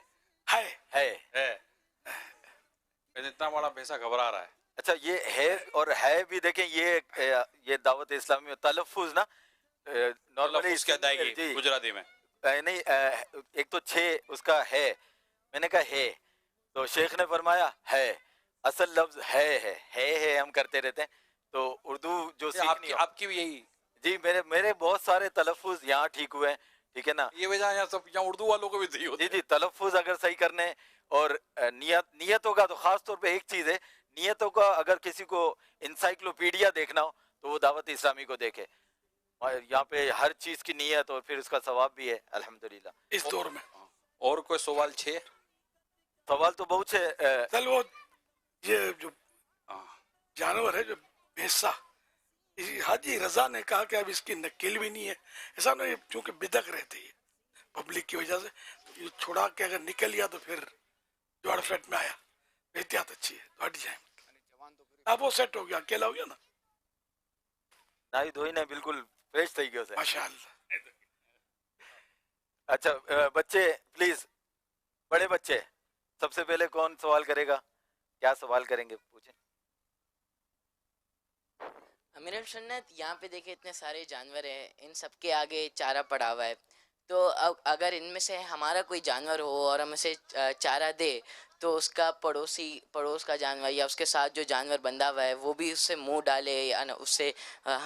اتنا بڑا پیسہ گھبرا رہا ہے۔ اچھا، یہ ہے اور ہے بھی، دیکھیں یہ دعوت اسلامی میں تلفظ نا نارملی اس کی ادائیگی گجراتی میں نہیں، ایک تو 6 اس کا ہے، میں نے کہا ہے تو شیخ نے فرمایا ہے، اصل لفظ ہے ہم کرتے رہتے ہیں، تو اردو جو سیکھنی آپ کی بھی یہی؟ جی، میرے بہت سارے تلفظ یہاں ٹھیک ہوئے ہیں، ٹھیک ہے نا، یہ وجہ یہاں سب یہاں اردو والوں کو بھی صحیح ہوتا ہے۔ جی، تلفظ اگر صحیح کرنے اور نیتوں کا تو خاص طور پہ ایک چیز ہے، نیتوں کا اگر کسی کو انسائکلوپیڈیا دیکھنا ہو تو وہ دعوت اسلامی کو دیکھے، یہاں پہ ہر چیز کی نیت اور پھر اس کا ثواب بھی ہے الحمدللہ اس دور میں۔ اور کوئی سوال 6 سوال تو بہت ہے۔ چل، وہ یہ جو جانور ہے جو بھینسا، حاجی رضا نے کہا کہ اب اس کی نکیل بھی نہیں ہے، ایسا نہیں، چونکہ بدک رہتے ہیں پبلک کی وجہ سے، یہ چھڑا کے اگر نکل لیا تو پھر جوڑ فیٹ میں آیا، احتیاط اچھی ہے تو ہٹ جائیں۔ اب وہ سیٹ ہو گیا، اکیلا ہو گیا نا، نائی دھوئی نے بالکل فریش تھی گیا سے ماشاءاللہ۔ اچھا بچے پلیز، بڑے بچے سب سے پہلے کون سوال کرے گا؟ کیا سوال کریں گے؟ پوچھیں۔ امیر السنت، یہاں پہ دیکھیں اتنے سارے جانور ہیں، ان سب کے آگے چارہ پڑا ہوا ہے، تو اگر ان میں سے ہمارا کوئی جانور ہو اور ہم اسے چارہ دے تو اس کا پڑوس کا جانور یا اس کے ساتھ جو جانور بندھا ہوا ہے وہ بھی اس سے منہ ڈالے یا اس سے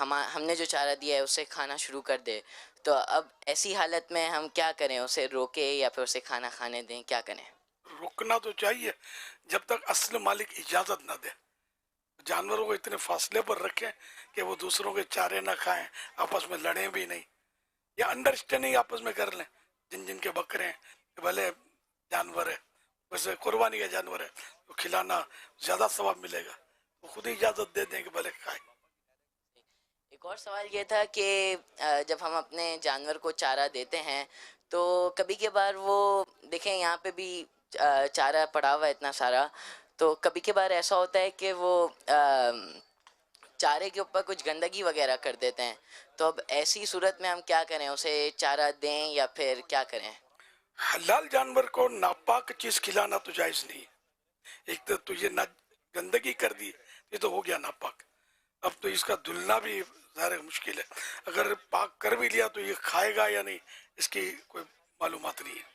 ہم نے جو چارہ دیا ہے اسے کھانا شروع کر دے، تو اب ایسی حالت میں ہم کیا کریں؟ اسے روکے یا پھر اسے کھانا کھانے دیں؟ کیا کریں؟ رکنا تو چاہیے جب تک اصل مالک اجازت نہ دے۔ جانوروں کو اتنے فاصلے پر رکھیں کہ وہ دوسروں کے چارے نہ کھائیں، آپس میں لڑیں بھی نہیں، یا انڈرسٹینڈنگ آپس میں کر لیں، جن کے بکرے ہیں بھلے جانور ہے، ویسے قربانی کا جانور ہے تو کھلانا زیادہ ثواب ملے گا، وہ خود ہی اجازت دے دیں کہ بھلے کھائیں۔ ایک اور سوال یہ تھا کہ جب ہم اپنے جانور کو چارہ دیتے ہیں تو کبھی کبھار وہ دیکھیں یہاں پہ بھی چارہ پڑا ہوا ہے اتنا سارا، تو کبھی کبھار ایسا ہوتا ہے کہ وہ چارے کے اوپر کچھ گندگی وغیرہ کر دیتے ہیں، تو اب ایسی صورت میں ہم کیا کریں؟ اسے چارہ دیں یا پھر کیا کریں؟ حلال جانور کو ناپاک چیز کھلانا تو جائز نہیں، ایک تو یہ گندگی کر دی، یہ تو ہو گیا ناپاک، اب تو اس کا دھلنا بھی ظاہر مشکل ہے، اگر پاک کر بھی لیا تو یہ کھائے گا یا نہیں اس کی کوئی معلومات نہیں ہے،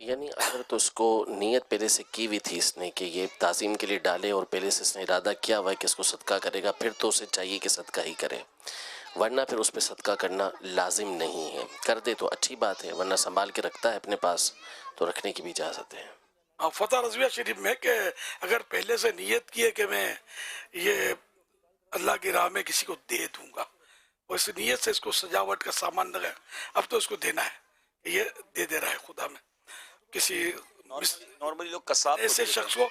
یعنی اگر تو اس کو نیت پہلے سے کی ہوئی تھی اس نے کہ یہ تعظیم کے لیے ڈالے اور پہلے سے اس نے ارادہ کیا ہوا ہے کہ اس کو صدقہ کرے گا، پھر تو اسے چاہیے کہ صدقہ ہی کرے، ورنہ پھر اس پہ صدقہ کرنا لازم نہیں ہے. کر دے تو اچھی بات ہے، ورنہ سنبھال کے رکھتا ہے اپنے پاس تو رکھنے کی بھی اجازت ہے. فتح رضویہ شریف میں کہ اگر پہلے سے نیت کی ہے کہ میں یہ اللہ کی راہ میں کسی کو دے دوں گا، اور اس نیت سے اس کو سجاوٹ کا سامان لگایا، اب تو اس کو دینا ہے، یہ دے رہا ہے خدا میں کسی نارملی لوگ قصاب ایسے شخص کو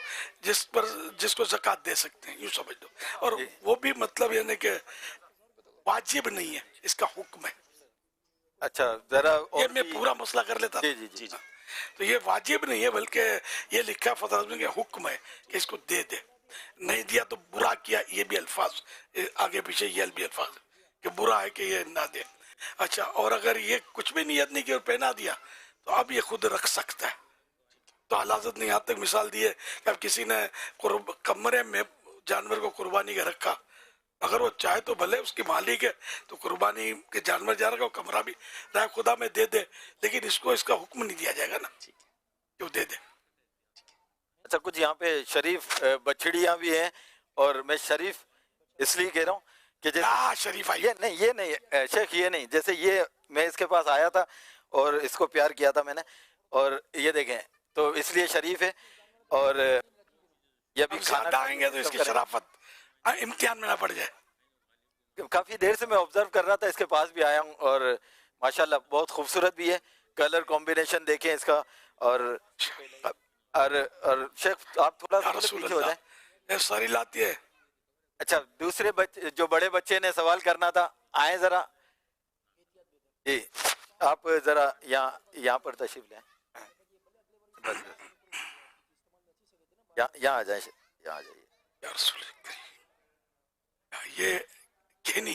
جس کو زکوٰۃ دے سکتے ہیں، یوں سمجھ لو. اور وہ بھی مطلب یعنی کہ واجب نہیں ہے، اس کا حکم ہے. اچھا ذرا یہ میں پورا مسئلہ کر لیتا. جی تو یہ واجب نہیں ہے، بلکہ یہ لکھا فتح رضویہ کہ حکم ہے کہ اس کو دے دے. نہیں دیا تو برا کیا، یہ بھی الفاظ آگے پیچھے یہ بھی الفاظ کہ برا ہے کہ یہ نہ دے. اچھا، اور اگر یہ کچھ بھی نیت نہیں کی اور پہنا دیا تو اب یہ خود رکھ سکتا ہے. تو حضرت نے یہاں تک مثال دی ہے کہ اب کسی نے کمرے میں جانور کو قربانی کا رکھا، اگر وہ چاہے تو بھلے اس کی مالک ہے تو قربانی کے جانور جا رہا وہ کمرہ بھی رائے خدا میں دے دے، لیکن اس کو اس کا حکم نہیں دیا جائے گا نا کہ وہ دے دے. اچھا، کچھ یہاں پہ شریف بچڑیاں بھی ہیں، اور میں شریف اس لیے کہہ رہا ہوں کہ شریف یہ نہیں شیخ، یہ نہیں، جیسے یہ میں اس کے پاس آیا تھا اور اس کو پیار کیا تھا میں نے، اور یہ دیکھیں تو اس لیے شریف ہے. اور یہ بھی زیادہ آئیں گے تو اس کی شرافت امتحان میں نہ پڑ جائے. کافی دیر سے میں آبزرو کر رہا تھا، اس کے پاس بھی آیا ہوں، اور ماشاءاللہ بہت خوبصورت بھی ہے. کلر کمبینیشن دیکھیں اس کا. اور شیخ آپ تھوڑا سا پیچھے ہو جائیں. ساری لاتی ہے. اچھا، دوسرے جو بڑے بچے نے سوال کرنا تھا، آئیں ذرا. جی آپ ذرا یہاں پر تشریف لیں. یہاں آ جائیں، یہاں آ جائیے. یہ گھینی،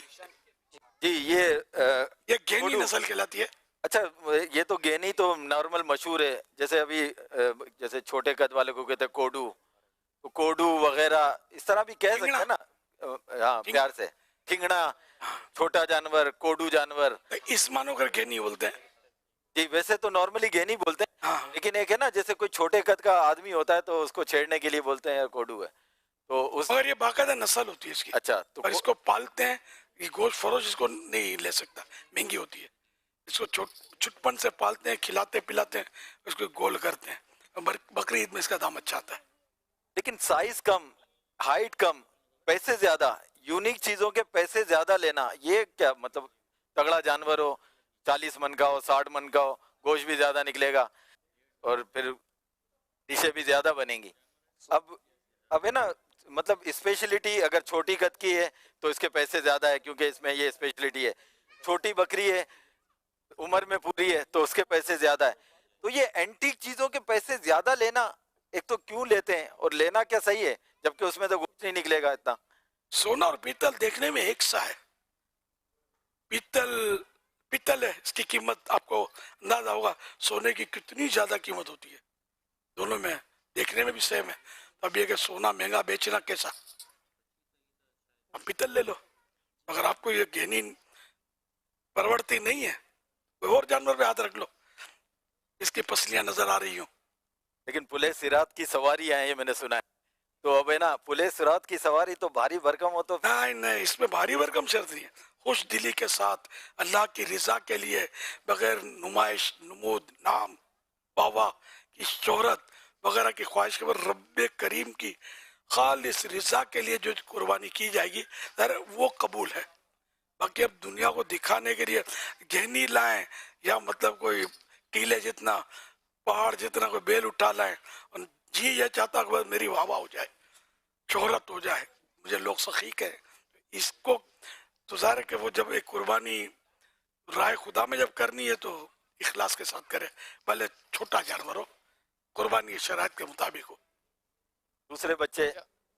جی یہ گھینی نسل کہلاتی ہے. اچھا، یہ تو گینی تو نارمل مشہور ہے، جیسے ابھی جیسے چھوٹے قد والے کو کہتے ہیں کوڈو وغیرہ، اس طرح بھی کہہ سکتے ہیں نا. ہاں، پیار سے کھنگڑا، چھوٹا جانور، کوڈو جانور، اس مانو کر گینی بولتے ہیں. جی ویسے تو نارملی گینی بولتے ہیں، لیکن ایک ہے نا جیسے کوئی چھوٹے قد کا آدمی ہوتا ہے تو اس کو چھیڑنے کے لیے بولتے ہیں کوڈو ہے. تو مگر یہ باقاعدہ نسل ہوتی ہے اس کی. اچھا، تو اس کو پالتے ہیں. یہ گوشت فروش اس کو نہیں لے سکتا، مہنگی ہوتی ہے. اس کو چھٹپن سے پالتے ہیں، کھلاتے پلاتے ہیں، اس کو گول کرتے ہیں. بقر عید میں اس کا دام اچھا آتا ہے. لیکن سائز کم، ہائٹ کم، پیسے زیادہ، یونیک چیزوں کے پیسے زیادہ لینا، یہ کیا مطلب؟ تگڑا جانور ہو، 40 من کا ہو، 60 من کا ہو، گوشت بھی زیادہ نکلے گا اور پھر ڈشیں بھی زیادہ بنیں گی. اب ہے نا مطلب اسپیشلٹی اگر چھوٹی قد کی ہے تو اس کے پیسے زیادہ ہے، کیونکہ اس میں یہ اسپیشلٹی ہے. چھوٹی بکری ہے، عمر میں پوری ہے تو اس کے پیسے زیادہ ہے. تو یہ اینٹیک چیزوں کے پیسے زیادہ لینا ایک تو کیوں لیتے ہیں، اور لینا کیا صحیح ہے جبکہ اس میں تو گوشت نہیں نکلے گا اتنا. سونا اور پیتل دیکھنے میں ایک سا ہے. پیتل ہے، اس کی قیمت آپ کو اندازہ ہوگا سونے کی کتنی زیادہ قیمت ہوتی ہے. دونوں میں دیکھنے میں بھی سیم ہے. اب یہ کہ سونا مہنگا بیچنا کیسا؟ اب پیتل لے لو. اگر آپ کو یہ گہنی پرورتی نہیں ہے، کوئی اور جانور پہ ہاتھ رکھ لو، اس کی پسلیاں نظر آ رہی ہوں. لیکن پلے صراط کی سواری آئے ہیں، میں نے سنا ہے. تو اب ہے نا پلے صراط کی سواری تو بھاری بھرکم ہو تو نہیں، اس میں بھاری بھرکم شرط نہیں ہے. خوش دلی کے ساتھ اللہ کی رضا کے لیے، بغیر نمائش، نمود، نام، واہ کی شہرت وغیرہ کی خواہش کے بعد رب کریم کی خالص رضا کے لیے جو قربانی کی جائے گی وہ قبول ہے. باقی اب دنیا کو دکھانے کے لیے گہنی لائیں یا مطلب کوئی ٹیلے جتنا، پہاڑ جتنا کوئی بیل اٹھا لائیں، جی یہ چاہتا کہ میری واہ ہو جائے، شہرت ہو جائے، مجھے لوگ سخی کہیں، اس کو تو ظاہر ہے کہ وہ جب ایک قربانی رائے خدا میں جب کرنی ہے تو اخلاص کے ساتھ کرے، بھلے چھوٹا جانور ہو، قربانی شرائط کے مطابق ہو. دوسرے بچے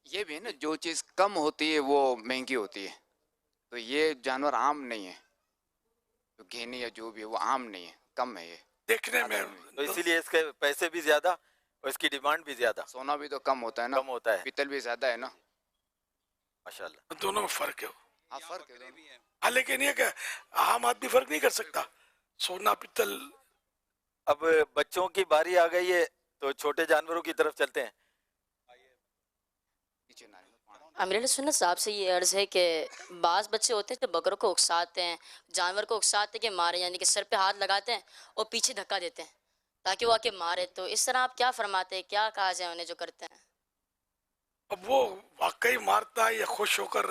یہ بھی ہے نا، جو چیز کم ہوتی ہے وہ مہنگی ہوتی ہے. تو یہ جانور عام نہیں ہے، جو گھینی یا جو بھی ہے وہ عام نہیں ہے، کم ہے یہ دیکھنے میں. تو اسی لیے اس کے پیسے بھی زیادہ اور اس کی ڈیمانڈ بھی زیادہ. سونا بھی تو کم ہوتا ہے نا، کم ہوتا ہے، پیتل بھی زیادہ ہے نا. ماشاءاللہ دونوں میں فرق ہے. ہاں فرق ہے. ہاں لیکن یہ کہ عام آدمی فرق نہیں کر سکتا. سونا پیتل اب بچوں کی باری آ گئی ہے تو چھوٹے جانوروں کی طرف چلتے ہیں. امیر علیہ سنت صاحب سے یہ عرض ہے کہ بعض بچے ہوتے ہیں جو بکروں کو اکساتے ہیں، جانور کو اکساتے کہ مارے، یعنی کہ سر پہ ہاتھ لگاتے ہیں اور پیچھے دھکا دیتے ہیں تاکہ وہ آ کے مارے. تو اس طرح آپ کیا فرماتے ہیں، کیا کہا جائے انہیں جو کرتے ہیں؟ اب وہ واقعی مارتا ہے یا خوش ہو کر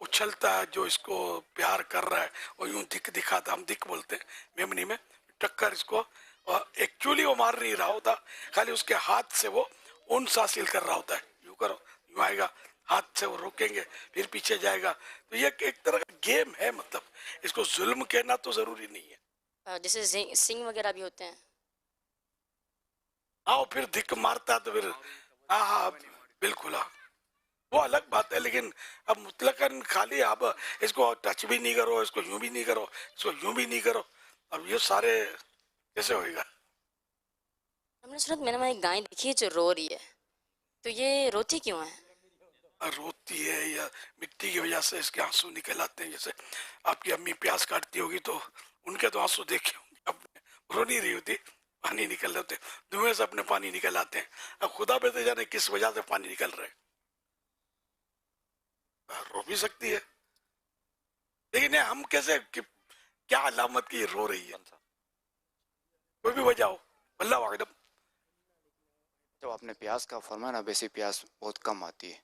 اچھلتا ہے، جو اس کو پیار کر رہا ہے وہ یوں دکھاتا، ہم دکھ بولتے ہیں میمنی میں، ٹکر اس کو، اور ایکچولی وہ مار نہیں رہا ہوتا، خالی اس کے ہاتھ سے وہ انس حاصل کر رہا ہوتا ہے. یوں کرو، یوں آئے گا، ہاتھ سے وہ روکیں گے، پھر پیچھے جائے گا. تو یہ ایک طرح کا گیم ہے، مطلب اس کو ظلم کہنا تو ضروری نہیں ہے. جیسے سنگ وغیرہ بھی ہوتے ہیں. آؤ پھر دھک مارتا تو پھر ہاں بالکل، ہاں وہ الگ بات ہے. لیکن اب مطلقاً خالی آپ اس کو ٹچ بھی نہیں کرو، اس کو یوں بھی نہیں کرو، اس کو یوں بھی نہیں کرو، اب یہ سارے کیسے ہوئے گا؟ ہم نے سنت میں نے ایک گائے دیکھی ہے جو رو رہی ہے، تو یہ روتی کیوں ہے؟ روتی ہے یا مٹی کی وجہ سے اس کے آنسو نکل آتے ہیں. جیسے آپ کی امی پیاز کاٹتی ہوگی تو ان کے تو آنسو دیکھے ہوں گے، اب رو نہیں رہی ہوتی، پانی نکل رہے ہوتے، دھوئیں سے اپنے پانی نکل آتے ہیں. اب خدا پہ تو جانے کس وجہ سے پانی نکل رہے، رو بھی سکتی ہے. لیکن ہم کیسے، کیا علامت کی رو رہی ہے، کوئی بھی وجہ ہو، اللہ اعلم. جب آپ نے پیاز کا فرمایا نا، اب ایسی پیاز بہت کم آتی ہے،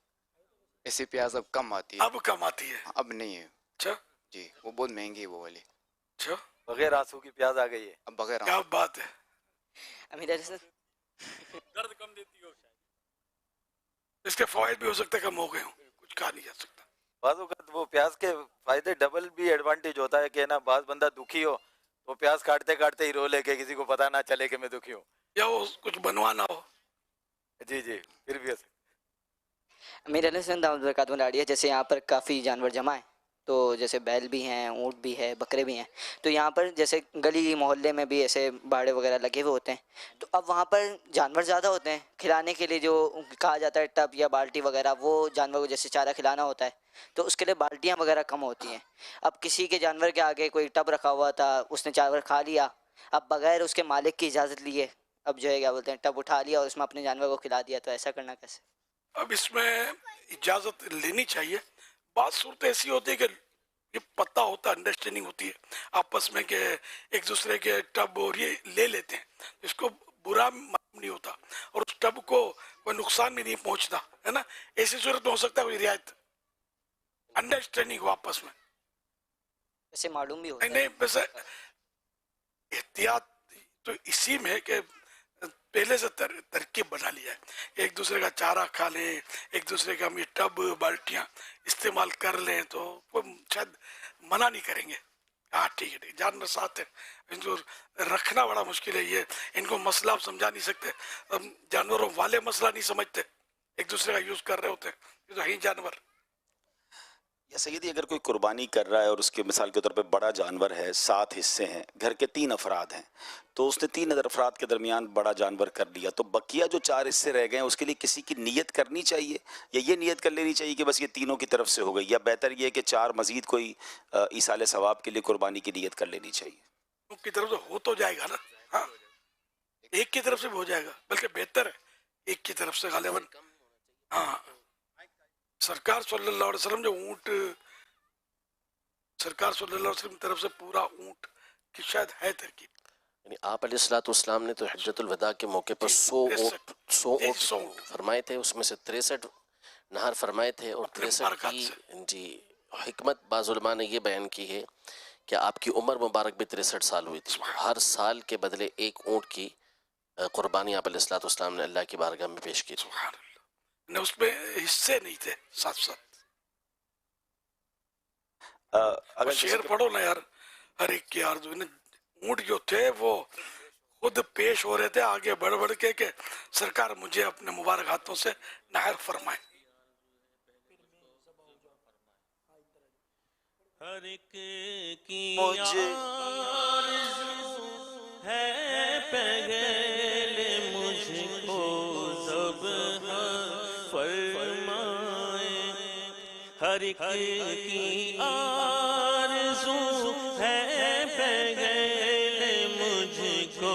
ایسی پیاز اب کم آتی ہے. اب کم آتی ہے؟ اب نہیں ہے. اچھا جی، وہ بہت مہنگی ہے وہ والی. اچھا، بغیر آنسو کی پیاز آ گئی ہے. اب بغیر کیا بات ہے. امیر علیہ درد کم دیتی ہو، اس کے فوائد بھی ہو سکتا ہے کم ہو گئے ہوں، کچھ کہا نہیں جا سکتا. بعض اوقات وہ پیاز کے فائدے ڈبل بھی ایڈوانٹیج ہوتا ہے کہ نا، بعض بندہ دکھی ہو تو پیاز کاٹتے کاٹتے ہی رو لے کے کسی کو پتا نہ چلے کہ میں دکھی ہوں، یا وہ کچھ بنوانا ہو. جی جی، پھر بھی امیر علیہ السلام دعوت برکاتہ لاڑی ہے. جیسے یہاں پر کافی جانور جمع ہیں، تو جیسے بیل بھی ہیں، اونٹ بھی ہے، بکرے بھی ہیں. تو یہاں پر جیسے گلی محلے میں بھی ایسے باڑے وغیرہ لگے ہوئے ہوتے ہیں، تو اب وہاں پر جانور زیادہ ہوتے ہیں. کھلانے کے لیے جو کہا جاتا ہے ٹب یا بالٹی وغیرہ، وہ جانور کو جیسے چارہ کھلانا ہوتا ہے تو اس کے لیے بالٹیاں وغیرہ کم ہوتی ہیں. اب کسی کے جانور کے آگے کوئی ٹب رکھا ہوا تھا، اس نے چاول کھا لیا، اب بغیر اس کے مالک کی اجازت لیے اب جو ہے کیا بولتے ہیں ٹب اٹھا لیا اور اس میں اپنے جانور کو کھلا دیا، تو ایسا کرنا کیسے؟ اب اس میں اجازت لینی چاہیے. بعض صورت ایسی ہوتی ہے کہ یہ پتہ ہوتا، انڈرسٹینڈنگ ہوتی ہے آپس میں کہ ایک دوسرے کے ٹب اور یہ لے لیتے ہیں، اس کو برا معلوم نہیں ہوتا اور اس ٹب کو کوئی نقصان بھی نہیں پہنچتا ہے نا. ایسی صورت میں ہو سکتا ہے کوئی رعایت، انڈرسٹینڈنگ ہو آپس میں. ایسے معلوم بھی ہوتا ہے. نہیں ویسے احتیاط تو اسی میں کہ پہلے سے ترکیب بنا لیا ہے، ایک دوسرے کا چارہ کھا لیں، ایک دوسرے کا ہم یہ ٹب بالٹیاں استعمال کر لیں تو کوئی شاید منع نہیں کریں گے. ہاں ٹھیک ہے، جانور ساتھ ہیں، ان کو رکھنا بڑا مشکل ہے. یہ ان کو مسئلہ آپ سمجھا نہیں سکتے، جانوروں والے مسئلہ نہیں سمجھتے، ایک دوسرے کا یوز کر رہے ہوتے ہیں، یہ تو ہیں جانور. یا سیدی اگر کوئی قربانی کر رہا ہے اور اس کے مثال کے طور پہ بڑا جانور ہے، 7 حصے ہیں، گھر کے 3 افراد ہیں، تو اس نے 3 افراد کے درمیان بڑا جانور کر لیا، تو بقیہ جو 4 حصے رہ گئے ہیں اس کے لیے کسی کی نیت کرنی چاہیے یا یہ نیت کر لینی چاہیے کہ بس یہ تینوں کی طرف سے ہو گئی، یا بہتر یہ کہ 4 مزید کوئی ایصال ثواب کے لیے قربانی کی نیت کر لینی چاہیے؟ ان کی طرف سے ہو تو جائے گا نا، ہاں ایک کی طرف سے بھی ہو جائے گا، بلکہ بہتر ہے ایک کی طرف سے غالباً. ہاں سرکار صلی اللہ علیہ وسلم جو اونٹ، سرکار صلی اللہ علیہ وسلم کی طرف سے پورا اونٹ کی شاید ہے ترکیب. یعنی آپ علیہ السلام نے تو حجۃ الوداع کے موقع پر 100 اونٹ فرمائے تھے، اس میں سے 63 نہر فرمائے تھے، اور 63 کی جی حکمت بعض علماء نے یہ بیان کی ہے کہ آپ کی عمر مبارک بھی 63 سال ہوئی تھی. ہر سال کے بدلے 1 اونٹ کی قربانی آپ علیہ السلام نے اللہ کی بارگاہ میں پیش کی تھی. اس میں حصے نہیں تھے ساتھ ساتھ. اگر شعر پڑھو نا یار، ہر ایک کی آرزو. اونٹ جو تھے وہ خود پیش ہو رہے تھے آگے بڑھ بڑھ کے کہ سرکار مجھے اپنے مبارک ہاتھوں سے نہر فرمائے. ہر ایک کی آرزو ہے پہلے مجھ کو ذبح فرمائے، ہر ایک کی آرزو ہے پہلے مجھ کو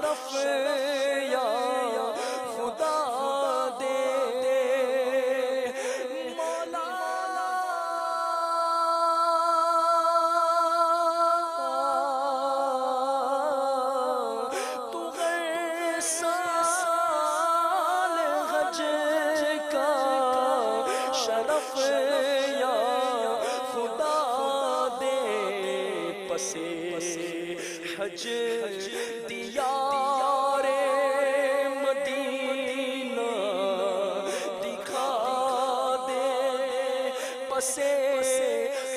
شرف یا خدا دے مولا تو غیر سال حج کا شرف یا خدا دے پسے حج دیار مدینہ دکھا دے پسے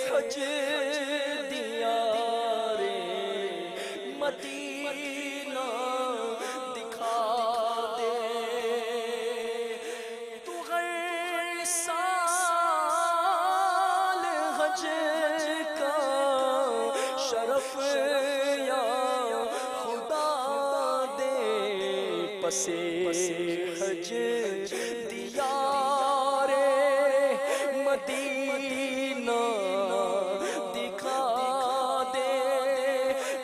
حج دیار مدینہ دکھا دے تو غیر سال حج کا شرف یا خدا دے پسے حج دیار مدینہ دکھا دے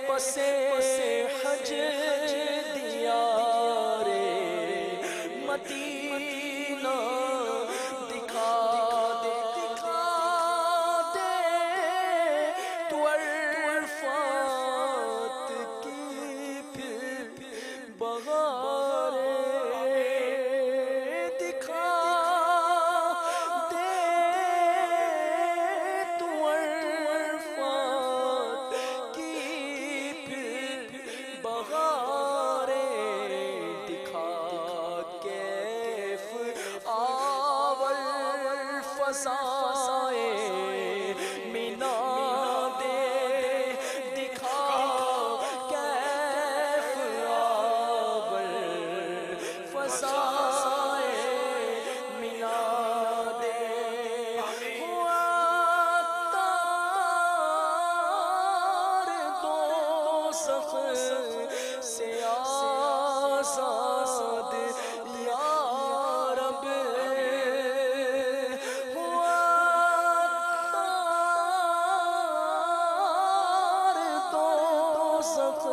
پسے حج دیار مدینہ دکھا دے تو عرفات کی پھر بغاریں دکھا دے تو عرفات کی پھر بغاریں دکھا کیف آور فضائے مینا دے دکھا کیف آور فضائے مینا دے ہوا تار دوزخ سے آزاد یا رب ہوا تار دوزخ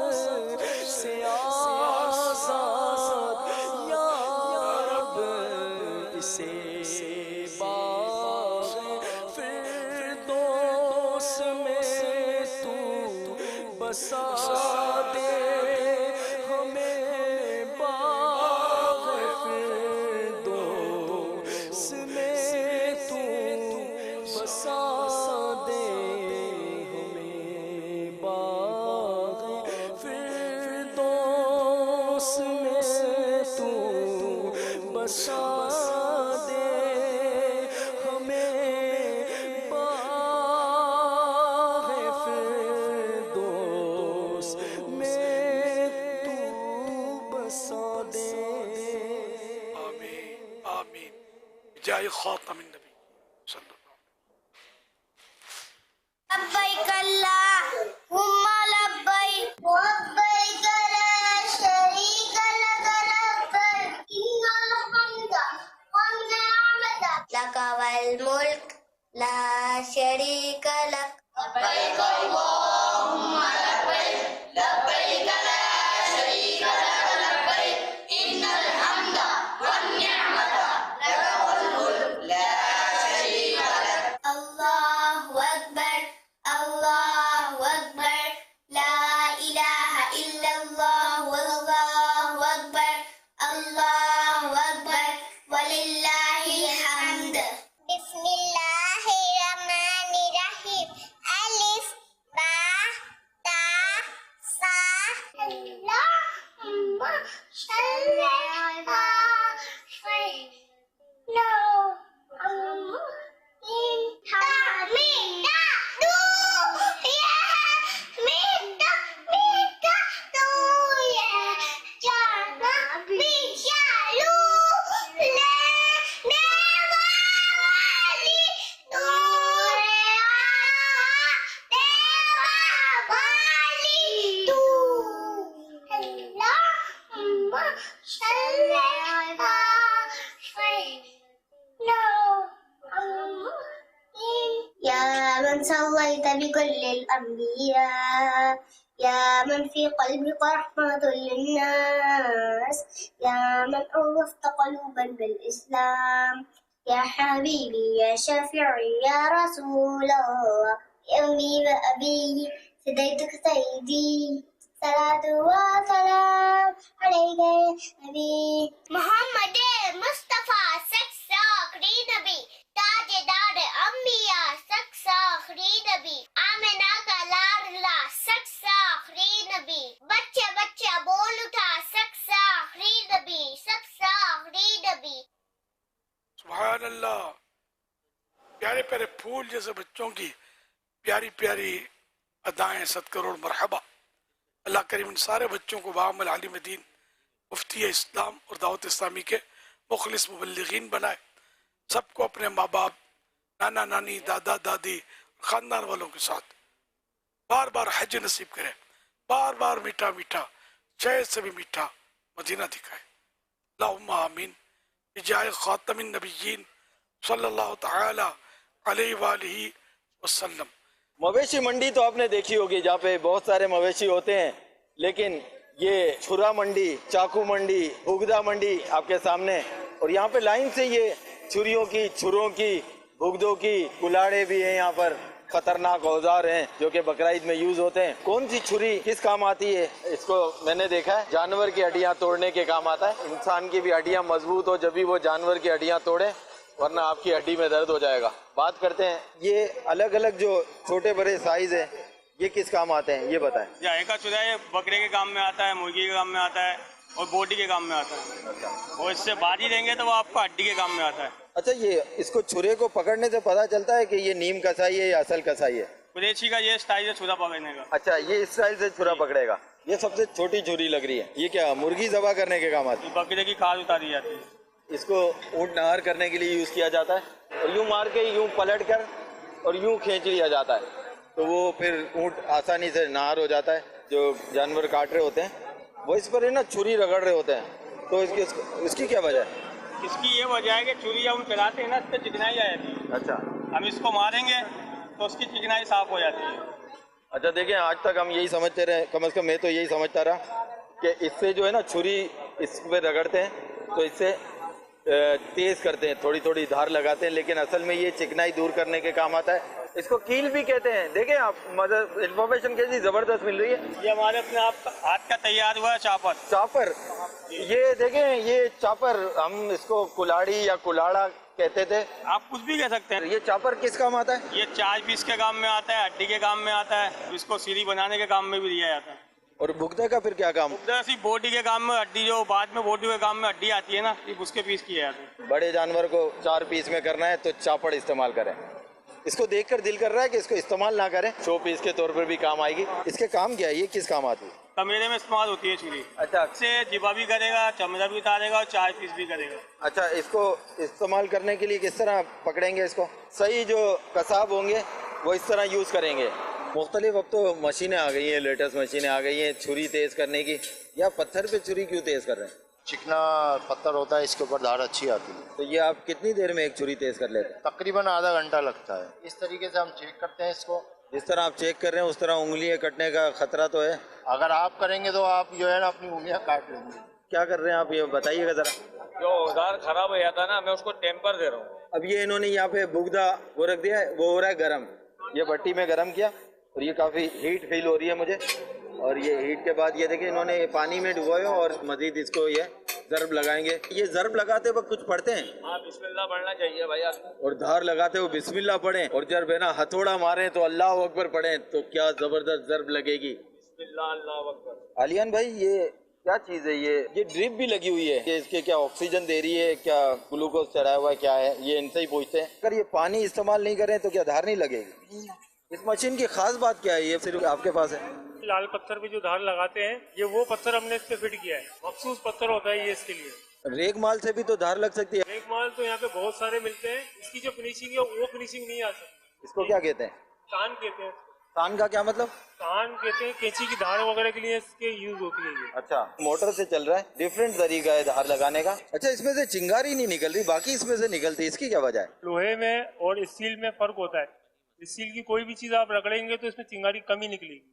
سے آزاد یا رب اسے باغ فردوس میں تو بسا دے ہمیں باغ فردوس میں تو بسا دے ہمیں باغ فردوس میں تو بسا دے ہمیں باغ فردوس میں تو بسا دے آمین آمین جائے خاتم النبی صلی اللہ لبيك اللهم لبيك لبيك لا شريك لك لبيك إن الحمد والنعمة لك والملك لا شريك لك لبيك اللهم لبيك لبيك لا شريك لك لبيك إن الحمد والنعمة لك والملك لا شريك لك الله أكبر الله أكبر لا إله إلا الله والله أكبر الله أكبر ولله الحمد بسم الله الرحمن الرحيم ألف با تا سا اللهم صل على سيدنا يا من صليت بكل الأنبياء يا من في قلبك رحمة للناس يا من أوفت قلوبا بالإسلام يا حبيبي يا شفيعي يا رسول الله يا أمي وأبي فديتك سيدي صلاة وسلام عليك يا نبي محمد مصطفى شخص آخری نبی تاجدار انبیاء شخص آخری نبی آمنہ کا لاڈلا شخص آخری نبی بچے بچے بول اٹھا شخص آخری نبی شخص آخری نبی سبحان اللہ. پیارے پیارے پھول جیسے بچوں کی پیاری پیاری ادائیں، 7 کروڑ مرحبا. اللہ کریم ان سارے بچوں کو بعمل عالم دین، مفتی اسلام اور دعوت اسلامی کے مخلص مبلغین بنائے. سب کو اپنے ماں باپ، نانا نانی، دادا دادی، خاندان والوں کے ساتھ بار بار حج نصیب کرے، بار بار میٹھا میٹھا شہد سے بھی میٹھا مدینہ دکھائے. اللہم آمین بجاہ خاتم النبیین صلی اللہ تعالی علیہ وآلہ وسلم. مویشی منڈی تو آپ نے دیکھی ہوگی جہاں پہ بہت سارے مویشی ہوتے ہیں، لیکن یہ چھرا منڈی، چاقو منڈی، بھگدا منڈی آپ کے سامنے، اور یہاں پہ لائن سے یہ چھریوں کی، چھروں کی، بھگدوں کی، کلاڑے بھی ہیں. یہاں پر خطرناک اوزار ہیں جو کہ بقرعید میں یوز ہوتے ہیں. کون سی چھری کس کام آتی ہے؟ اس کو میں نے دیکھا ہے جانور کی ہڈیاں توڑنے کے کام آتا ہے. انسان کی بھی ہڈیاں مضبوط ہو جبھی وہ جانور کی ہڈیاں توڑے، ورنہ آپ کی ہڈی میں درد ہو جائے گا. بات کرتے ہیں یہ الگ الگ جو چھوٹے بڑے سائز ہیں یہ کس کام آتے ہیں یہ بتائیں. جائے کا چوزا یہ بکرے کے کام میں آتا ہے، مرغی کے کام میں آتا ہے اور بوٹی کے کام میں آتا ہے. اور اس سے بازی دیں گے تو وہ آپ کو ہڈی کے کام میں آتا ہے. اچھا، یہ اس کو چھرے کو پکڑنے سے پتا چلتا ہے کہ یہ نیم کسائی ہے یا اصل کسائی ہے؟ قریشی کا یہ اسٹائل ہے چھرا پکڑنے کا. اچھا، یہ اس اسٹائل سے چھرا پکڑے گا. یہ سب سے چھوٹی چھری لگ رہی ہے، یہ کیا مرغی ذبح کرنے کے کام آتی ہے؟ بکرے کی کھال اتاری جاتی ہے. اس کو اونٹ نہار کرنے کے لیے یوز کیا جاتا ہے، اور یوں مار کے یوں پلٹ کر اور یوں کھینچ لیا جاتا ہے تو وہ پھر اونٹ آسانی سے نہار ہو جاتا ہے. جو جانور کاٹ رہے ہوتے ہیں وہ اس پر ہے نا چھری رگڑ رہے ہوتے ہیں، تو اس کی کیا وجہ ہے؟ اس کی یہ وجہ ہے کہ چوری ہم چلاتے ہیں نا اس پہ چکنائی آ جاتی ہے. اچھا، ہم اس کو ماریں گے تو اس کی چکنائی صاف ہو جاتی ہے. اچھا دیکھیں، آج تک ہم یہی سمجھتے رہے، کم از کم میں تو یہی سمجھتا رہا کہ اس سے جو ہے نا چھری اس پہ رگڑتے ہیں تو اس سے تیز کرتے ہیں، تھوڑی تھوڑی دھار لگاتے ہیں، لیکن اصل میں یہ چکنائی دور کرنے کے کام آتا ہے. اس کو کیل بھی کہتے ہیں. دیکھیں آپ انفارمیشن کیسی زبردست مل رہی ہے. یہ ہمارے اپنے آپ ہاتھ کا تیار ہوا ہے چاپر. چاپر، یہ دیکھیں یہ چاپر، ہم اس کو کلاڑی یا کلاڑا کہتے تھے. آپ کچھ بھی کہہ سکتے ہیں. یہ چاپر کس کام آتا ہے؟ یہ چاچ پیس کے کام میں آتا ہے، ہڈی کے کام میں آتا ہے، اس کو سیڑھی بنانے کے کام میں بھی دیا جاتا ہے. اور بھگدے کا پھر کیا کام؟ صرف بوٹی کے کام میں ہڈی، جو بعد میں بوٹی کے کام میں ہڈی آتی ہے نا، صرف اس کے پیس کیے جاتے ہیں. بڑے جانور کو 4 پیس میں کرنا ہے تو چاپڑ استعمال کریں. اس کو دیکھ کر دل کر رہا ہے کہ اس کو استعمال نہ کریں، شو پیس کے طور پر بھی کام آئے گی. اس کے کام کیا ہے؟ یہ کس کام آتی ہے؟ تمیرے میں استعمال ہوتی ہے چھری. اچھا، اس سے جبا بھی کرے گا، چمڑا بھی اتارے گا اور 4 پیس بھی کرے گا. اچھا، اس کو استعمال کرنے کے لیے کس طرح پکڑیں گے؟ اس کو صحیح جو قصاب ہوں گے وہ اس طرح یوز کریں گے. مختلف اب تو مشینیں آ گئی ہیں، لیٹسٹ مشینیں آ گئی ہیں چھری تیز کرنے کی. یا پتھر پہ چھری کیوں تیز کر رہے ہیں؟ چکنا پتھر ہوتا ہے، اس کے اوپر دھار اچھی آتی ہے. تو یہ آپ کتنی دیر میں ایک چھری تیز کر لیتے ہیں؟ تقریباً آدھا گھنٹہ لگتا ہے. اس طریقے سے ہم چیک کرتے ہیں اس کو. جس طرح آپ چیک کر رہے ہیں اس طرح انگلیاں کٹنے کا خطرہ تو ہے. اگر آپ کریں گے تو آپ جو ہے نا اپنی انگلیاں کاٹ لیں گے. کیا کر رہے ہیں آپ یہ بتائیے گا ذرا. جو اوزار خراب ہو جاتا ہے نا، میں اس کو ٹیمپر دے رہا ہوں. اب یہ انہوں نے یہاں پہ بھگدا وہ رکھ دیا ہے، وہ ہو رہا ہے گرم. یہ بھٹی میں گرم کیا اور یہ کافی ہیٹ فیل ہو رہی ہے مجھے. اور یہ ہیٹ کے بعد یہ دیکھیں انہوں نے پانی میں ڈبویا اور مزید اس کو یہ ضرب لگائیں گے. یہ ضرب لگاتے وقت کچھ پڑھتے ہیں؟ ہاں، بسم اللہ پڑھنا چاہیے بھائی. اور دھار لگاتے ہوئے بسم اللہ پڑھیں، اور جب ہے نا ہتھوڑا ماریں تو اللہ اکبر پڑھیں تو کیا زبردست ضرب لگے گی. بسم اللہ، اللہ اکبر. علیان بھائی، یہ کیا چیز ہے؟ یہ ڈرپ بھی لگی ہوئی ہے کہ اس کے کیا آکسیجن دے رہی ہے، کیا گلوکوز چڑھایا ہوا ہے، کیا ہے؟ یہ ان سے ہی پوچھتے ہیں. اگر یہ پانی استعمال نہیں کریں تو کیا دھار نہیں لگے گی؟ اس مشین کی خاص بات کیا ہے؟ یہ صرف آپ کے پاس ہے؟ لال پتھر پہ جو دھار لگاتے ہیں، یہ وہ پتھر ہم نے اس پہ فٹ کیا ہے. مخصوص پتھر ہوتا ہے یہ اس کے لیے. ریگ مال سے بھی تو دھار لگ سکتی ہے. ریگ مال تو یہاں پہ بہت سارے ملتے ہیں، اس کی جو فنیشنگ ہے وہ فنیشنگ نہیں آ سکتی. اس کو کیا کہتے ہیں؟ تان کہتے ہیں. تان کا کیا مطلب؟ تان کہتے ہیں کینچی کی دھار وغیرہ کے لیے اس کے یوز ہوتی ہے یہ. اچھا، موٹر سے چل رہا ہے، ڈفرینٹ طریقہ ہے دھار لگانے کا. اچھا، اس میں سے چنگاری نہیں نکل رہی، باقی اس میں سے نکلتی ہے، اس کی کیا وجہ ہے؟ لوہے میں اور اسٹیل میں فرق ہوتا ہے. اسٹیل کی کوئی بھی چیز آپ رگڑیں گے تو اس میں چنگاری کم ہی نکلے گی.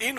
3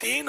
3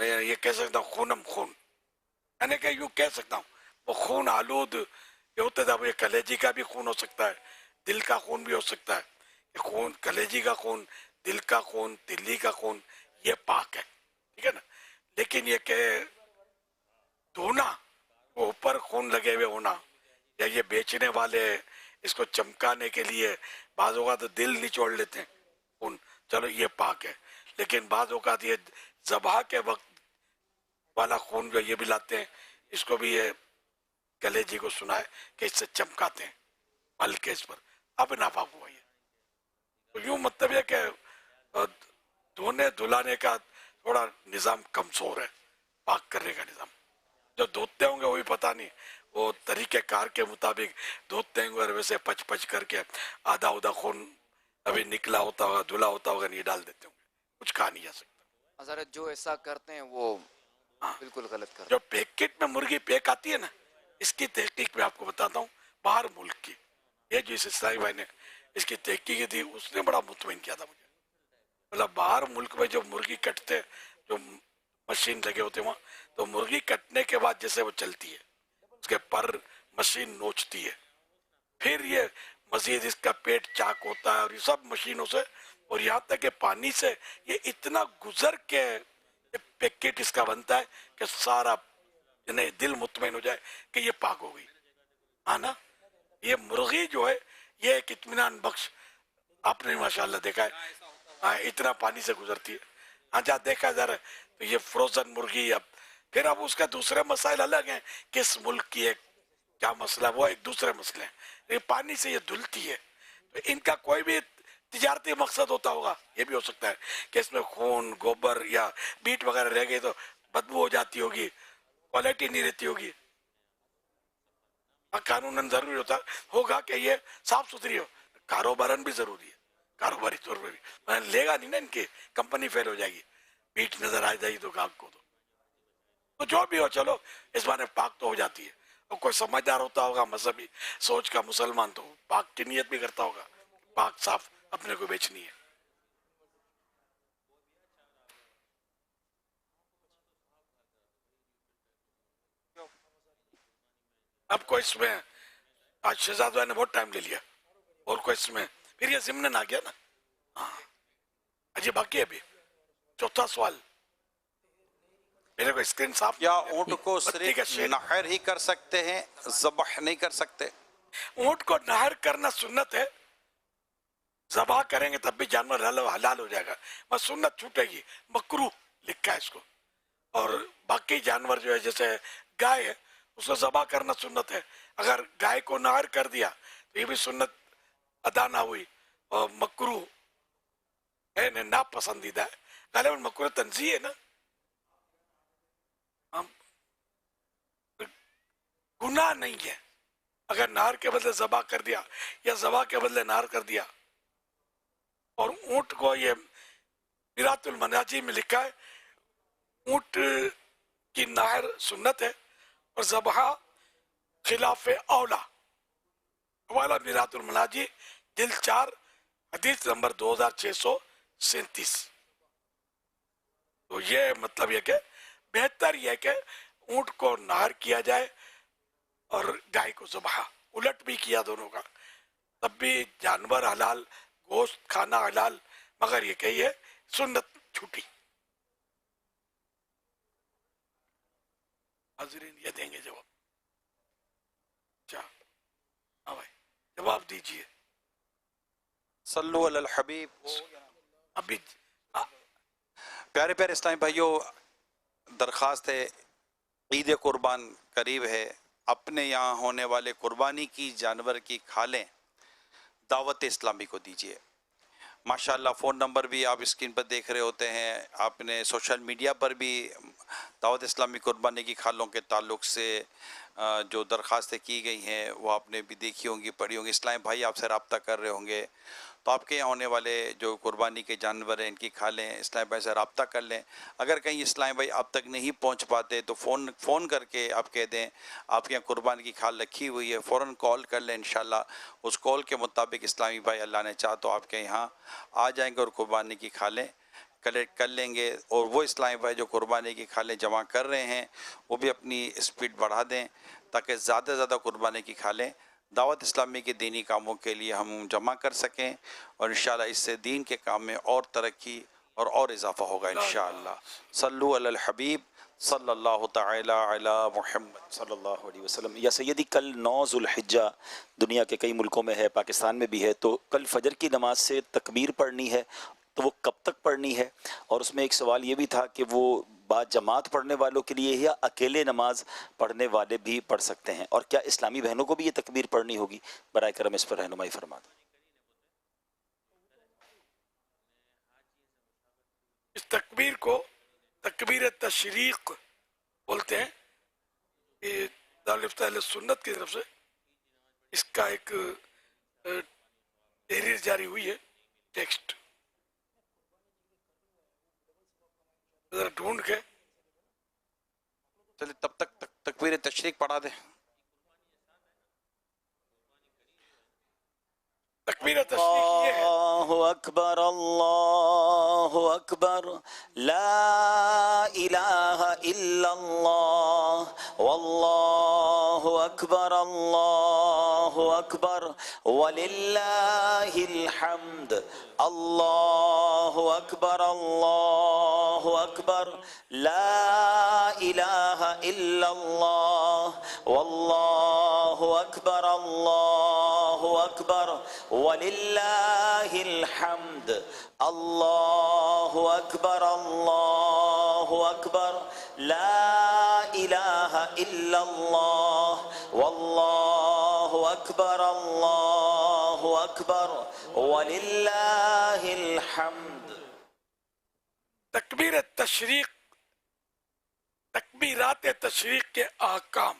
میں یہ کہہ سکتا ہوں خونم خون، یعنی کہ یوں کہہ سکتا ہوں وہ خون آلود یہ ہوتا تھا، یہ کلیجی کا بھی خون ہو سکتا ہے، دل کا خون بھی ہو سکتا ہے، یہ خون کلیجی کا خون، دل کا خون، تلی کا خون یہ پاک ہے، ٹھیک ہے نا. لیکن یہ کہ دھونا، وہ اوپر خون لگے ہوئے ہونا، یا یہ بیچنے والے اس کو چمکانے کے لیے بعض اوقات دل نچوڑ لیتے ہیں خون، چلو یہ پاک ہے. لیکن بعض اوقات یہ ذبح کے وقت والا خون جو یہ بھی لاتے ہیں، اس کو بھی یہ کلیجی کو سنا ہے کہ اس سے چمکاتے ہیں ہلکے اس پر، اب ناپاک ہوا یہ. تو یوں مطلب یہ کہ دھونے دھلانے کا تھوڑا نظام کمزور ہے، پاک کرنے کا نظام. جو دھوتے ہوں گے وہی پتہ نہیں وہ طریقہ کار کے مطابق دھوتے ہیں، اور ویسے پچ پچ کر کے آدھا آدھا خون ابھی نکلا ہوتا ہوگا، دھلا ہوتا ہوگا، نہیں ڈال دیتے ہوں گے، کچھ کہا نہیں جا سکتا. حضرت جو ایسا کرتے ہیں وہ بالکل غلط کرتے جو پیکٹ میں مرغی پیک آتی ہے نا، اس کی تحقیق میں آپ کو بتاتا ہوں، باہر ملک کی، یہ جو اس اسلامی بھائی نے اس کی تحقیق تھی، اس نے بڑا مطمئن کیا تھا مجھے. مطلب باہر ملک میں جو مرغی کٹتے، جو مشین لگے ہوتے وہاں، تو مرغی کٹنے کے بعد جیسے وہ چلتی ہے، اس کے پر مشین نوچتی ہے، پھر یہ مزید اس کا پیٹ چاک ہوتا ہے، اور یہ سب مشینوں سے، اور یہاں تک کہ پانی سے یہ اتنا گزر کے پیکٹ اس کا بنتا ہے کہ سارا یعنی دل مطمئن ہو جائے کہ یہ پاک ہو گئی. ہاں نا، یہ مرغی جو ہے یہ ایک اطمینان بخش، آپ نے ماشاءاللہ دیکھا ہے اتنا پانی سے گزرتی ہے. ہاں جہاں دیکھا جا رہا ہے تو یہ فروزن مرغی، اب اس کا دوسرے مسائل الگ ہیں، کس ملک کی ہے کیا مسئلہ، وہ ایک دوسرے مسئلے ہیں. لیکن پانی سے یہ دھلتی ہے، تو ان کا کوئی بھی تجارتی مقصد ہوتا ہوگا، یہ بھی ہو سکتا ہے کہ اس میں خون، گوبر یا بیٹ وغیرہ رہ گئی تو بدبو ہو جاتی ہوگی، کوالٹی نہیں رہتی ہوگی. قانوناً ضروری ہوگا کہ یہ صاف ستھری ہو، کاروباراً بھی ضروری ہے، کاروباری طور پہ بھی لے گا نہیں نا، ان کی کمپنی فیل ہو جائے گی، بیٹ نظر آ جائے گی تو گاہک کو. تو جو بھی ہو چلو اس بارے پاک تو ہو جاتی ہے. اور کوئی سمجھدار ہوتا ہوگا مذہبی سوچ کا مسلمان تو پاک کی نیت بھی کرتا ہوگا، پاک صاف اپنے کو بیچنی ہے. اب کوئی اس میں آج شہزاد بھائی نے بہت ٹائم لے لیا، اور کوئی اس میں پھر یہ ضمن آ گیا نا. ہاں اجی باقی ہے ابھی چوتھا سوال میرے کو اسکرین صاف. کیا اونٹ کو صرف نحر ہی کر سکتے ہیں، ذبح نہیں کر سکتے؟ اونٹ کو نہر کرنا سنت ہے، ذبح کریں گے تب بھی جانور حلال ہو جائے گا، بس سنت چھوٹے گی، مکروہ لکھا ہے اس کو. اور باقی جانور جو ہے جیسے گائے ہے اس کو ذبح کرنا سنت ہے. اگر گائے کو نہر کر دیا تو یہ بھی سنت ادا نہ ہوئی، اور مکروہ ہے، ناپسندیدہ ہے. غالباً مکروہ تنزیہ ہے نا، گناہ نہیں ہے اگر نہر کے بدلے ذبح کر دیا یا ذبح کے بدلے نہر کر دیا. اور اونٹ کو یہ میرات المناجی میں لکھا ہے اونٹ کی نہر سنت ہے اور ذبح خلاف اولا. حوالہ میرات المناجی جلد 4 حدیث نمبر 2637. تو یہ مطلب یہ کہ بہتر یہ کہ اونٹ کو نہر کیا جائے اور گائے کو ذبح، الٹ بھی کیا دونوں کا، تب بھی جانور حلال، گوشت کھانا حلال، مگر یہ کہ یہ سنت چھوٹی. حاضرین یہ دیں گے جواب. اچھا ہاں بھائی جواب دیجئے. صلو علی الحبیب. ابھی پیارے پیارے اسلامی بھائیوں، درخواست ہے، عید قربان قریب ہے، اپنے یہاں ہونے والے قربانی کی جانور کی کھالیں دعوت اسلامی کو دیجیے. ماشاءاللہ فون نمبر بھی آپ اسکرین پر دیکھ رہے ہوتے ہیں، آپ نے سوشل میڈیا پر بھی دعوت اسلامی قربانی کی کھالوں کے تعلق سے جو درخواستیں کی گئی ہیں وہ آپ نے بھی دیکھی ہوں گی، پڑھی ہوں گی. اسلامی بھائی آپ سے رابطہ کر رہے ہوں گے، تو آپ کے یہاں ہونے والے جو قربانی کے جانور ہیں ان کی کھالیں اسلامی بھائی سے رابطہ کر لیں. اگر کہیں اسلامی بھائی اب تک نہیں پہنچ پاتے تو فون کر کے آپ کہہ دیں آپ کے یہاں قربانی کی کھال رکھی ہوئی ہے، فوراً کال کر لیں. انشاءاللہ اس کال کے مطابق اسلامی بھائی اللہ نے چاہا تو آپ کے یہاں آ جائیں گے اور قربانی کی کھالیں کلیکٹ کر لیں گے، اور وہ اسلامی بھائی جو قربانی کی کھالیں جمع کر رہے ہیں وہ بھی اپنی اسپیڈ بڑھا دیں تاکہ زیادہ سے زیادہ قربانی کی کھالیں دعوت اسلامی کے دینی کاموں کے لیے ہم جمع کر سکیں، اور انشاءاللہ اس سے دین کے کام میں اور ترقی اور اضافہ ہوگا انشاءاللہ۔ صلو علی الحبیب صلی اللہ تعالی علی محمد صلی اللہ علیہ وسلم۔ یا سیدی کل 9 ذوالحجہ دنیا کے کئی ملکوں میں ہے، پاکستان میں بھی ہے، تو کل فجر کی نماز سے تکبیر پڑھنی ہے تو وہ کب تک پڑھنی ہے؟ اور اس میں ایک سوال یہ بھی تھا کہ وہ با جماعت پڑھنے والوں کے لیے یا اکیلے نماز پڑھنے والے بھی پڑھ سکتے ہیں، اور کیا اسلامی بہنوں کو بھی یہ تکبیر پڑھنی ہوگی؟ برائے کرم اس پر رہنمائی فرما دیں۔ اس تکبیر کو تکبیر تشریق بولتے ہیں، یہ دارالفتہ اہل سنت کی طرف سے اس کا ایک تحریر جاری ہوئی ہے، ٹیکسٹ ذرا ڈھونڈ کے چلے تب تک تکبیر تشریق پڑھا دیں۔ تکبیر تشریق یہ ہے، اللہ اکبر اللہ اکبر لا الہ الا اللہ واللہ اکبر اللہ اکبر وللہ الحمد اللہ اکبر اللہ اکبر لا الہ الا اللہ واللہ اکبر اللہ اکبر وللہ الحمد اللہ اکبر اللہ اکبر لا الہ الا اللہ واللہ اکبر اللہ اکبر وللہ الحمد۔ تکبیر تشریق، تکبیرات تشریق کے احکام،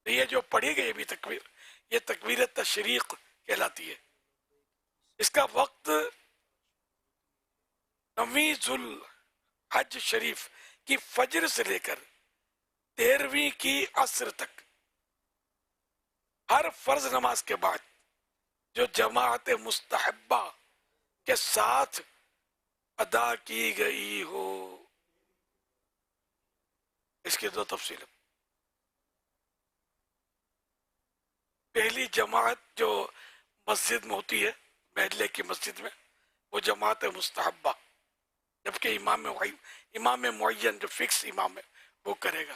یہ جو پڑھی گئی بھی تکبیر یہ تکبیر تشریق کہلاتی ہے۔ اس کا وقت 9 ذوالحج شریف کی فجر سے لے کر 13ویں کی عصر تک ہر فرض نماز کے بعد جو جماعت مستحبہ کے ساتھ ادا کی گئی ہو۔ اس کی 2 تفصیلیں۔ پہلی جماعت جو مسجد میں ہوتی ہے، محلے کی مسجد میں، وہ جماعت مستحبہ، جبکہ امام معین جو فکس امام ہے وہ کرے گا۔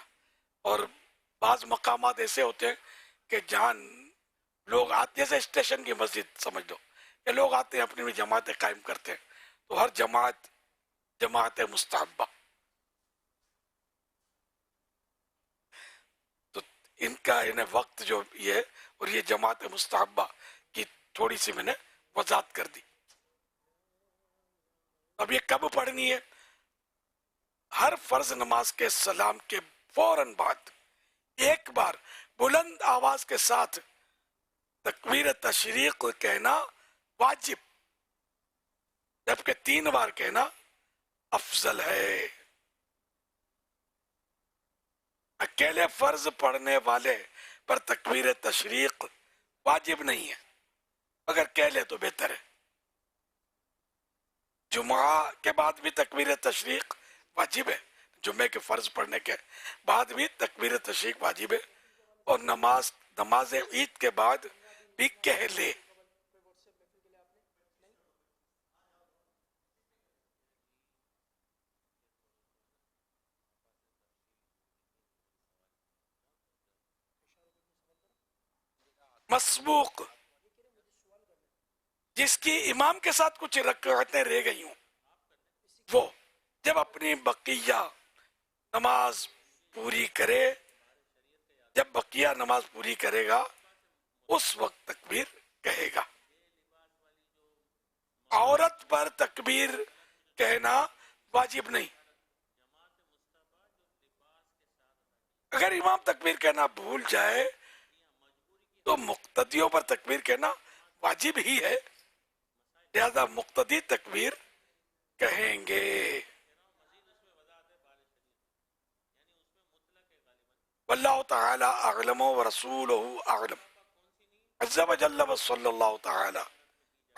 اور بعض مقامات ایسے ہوتے ہیں کہ جہاں لوگ آتے، جیسے اسٹیشن کی مسجد سمجھ لو، کہ لوگ آتے ہیں اپنی جماعتیں قائم کرتے ہیں، تو ہر جماعت مستحبہ، تو ان کا وقت جو یہ، اور یہ جماعت مستحبہ کی تھوڑی سی میں نے وضاحت کر دی۔ اب یہ کب پڑھنی ہے؟ ہر فرض نماز کے سلام کے فوراً بعد ایک بار بلند آواز کے ساتھ تکبیر تشریق کہنا واجب، جبکہ 3 بار کہنا افضل ہے۔ اکیلے فرض پڑھنے والے پر تکبیر تشریق واجب نہیں ہے، اگر کہہ لے تو بہتر ہے۔ جمعہ کے بعد بھی تکبیر تشریق واجب ہے، جمعے کے فرض پڑھنے کے بعد بھی تکبیر تشریق واجب ہے، اور نماز عید کے بعد بھی کہہ لے۔ مسبوق، جس کی امام کے ساتھ کچھ رکعتیں رہ گئی ہوں، وہ جب اپنی بقیہ نماز پوری کرے، جب بقیہ نماز پوری کرے گا اس وقت تکبیر کہے گا۔ عورت پر تکبیر کہنا واجب نہیں، اگر امام تکبیر کہنا بھول جائے تو مقتدیوں پر تکبیر کہنا واجب ہی ہے، لہذا مقتدی تکبیر کہیں گے۔ واللہ تعالی اعلم ورسولہ اعلم، عز و جل وصلی اللہ تعالی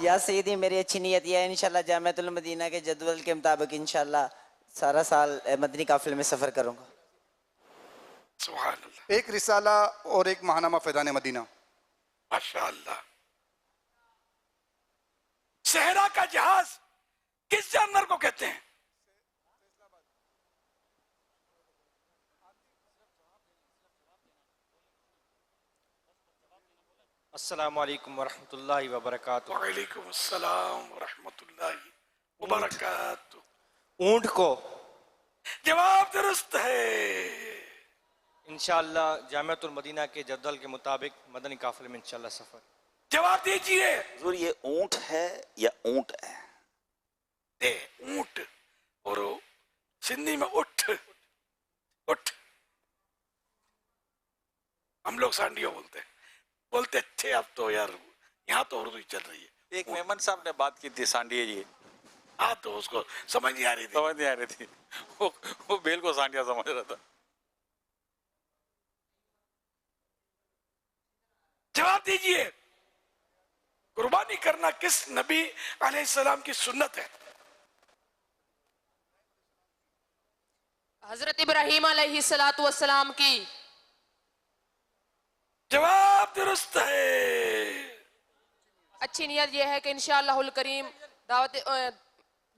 یا سیدی میری اچھی نیت یہ ہے انشاءاللہ جامعۃ المدینہ کے جدول کے مطابق انشاءاللہ سارا سال مدنی قافلے میں سفر کروں گا. سبحان اللہ. ایک رسالہ اور ایک ماہنامہ فیضان مدینہ. ماشاءاللہ. صحرا کا جہاز کس جانور کو کہتے ہیں؟ السلام علیکم ورحمۃ اللہ وبرکاتہ. وعلیکم السلام ورحمۃ اللہ وبرکاتہ. اونٹ کو. جواب درست ہے. انشاءاللہ جامعۃ المدینہ کے جدول کے مطابق مدنی قافلے میں انشاءاللہ سفر. جواب دیجئے. حضور یہ اونٹ ہے یا اونٹ ہے؟ اونٹ اور سندھی میں اٹھ. اٹھ ہم لوگ سانڈیو بولتے تھے. اب تو یار یہاں تو اردو ہی چل رہی ہے. ایک میمن صاحب نے بات کی تھی سانڈیے جی. ہاں تو اس کو سمجھ نہیں آ رہی تھی. وہ بیل کو سانڈیا سمجھ رہا تھا. جواب دیجئے. قربانی کرنا کس نبی علیہ السلام کی سنت ہے؟ حضرت ابراہیم علیہ السلام کی. جواب درست ہے. اچھی نیت یہ ہے کہ انشاءاللہ الکریم دعوت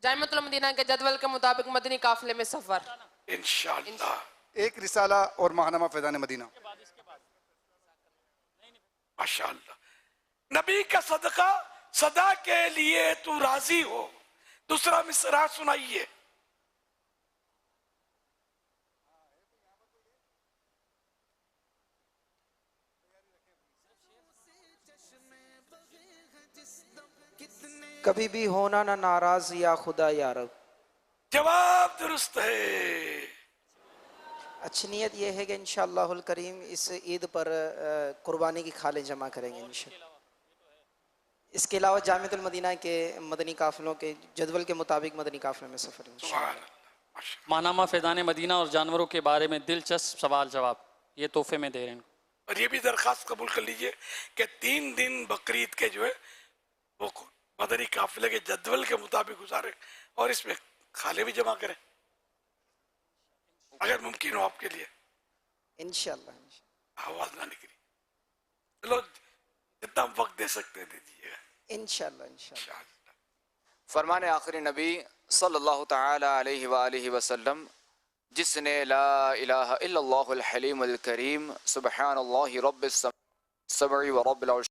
جامعۃ المدینہ کے جدول کے مطابق مدنی قافلے میں سفر. انشاءاللہ. ایک رسالہ اور ماہنامہ فیضان مدینہ. ماشاءاللہ. نبی کا صدقہ صدا کے لیے تو راضی ہو. دوسرا مصرع سنائیے. کبھی بھی ہونا نہ ناراض یا خدا یا رب. جواب درست ہے. اچھی نیت یہ ہے کہ انشاءاللہ الکریم اس عید پر قربانی کی کھالیں جمع کریں گے انشاءاللہ. اس کے علاوہ جامعۃ المدینہ کے مدنی قافلوں کے جدول کے مطابق مدنی قافلے میں سفر انشاءاللہ. ماہنامہ فیضان مدینہ اور جانوروں کے بارے میں دلچسپ سوال جواب یہ تحفے میں دے رہے ہیں. اور یہ بھی درخواست قبول کر لیجئے کہ 3 دن بقرعید کے جو ہے وہ مدنی قافلے کے جدول کے مطابق گزارے اور اس میں کھالے بھی جمع کریں اگر ممکن ہو آپ کے لیے. انشاءاللہ. آواز نہ نکلی. چلو جتنا وقت دے سکتے ہیں دے دیجیے گا. انشاءاللہ. فرمان آخری نبی صلی اللہ تعالی علیہ وآلہ وسلم جس نے لا الہ الا اللہ الحلیم الکریم سبحان اللہ رب السماء و رب العرش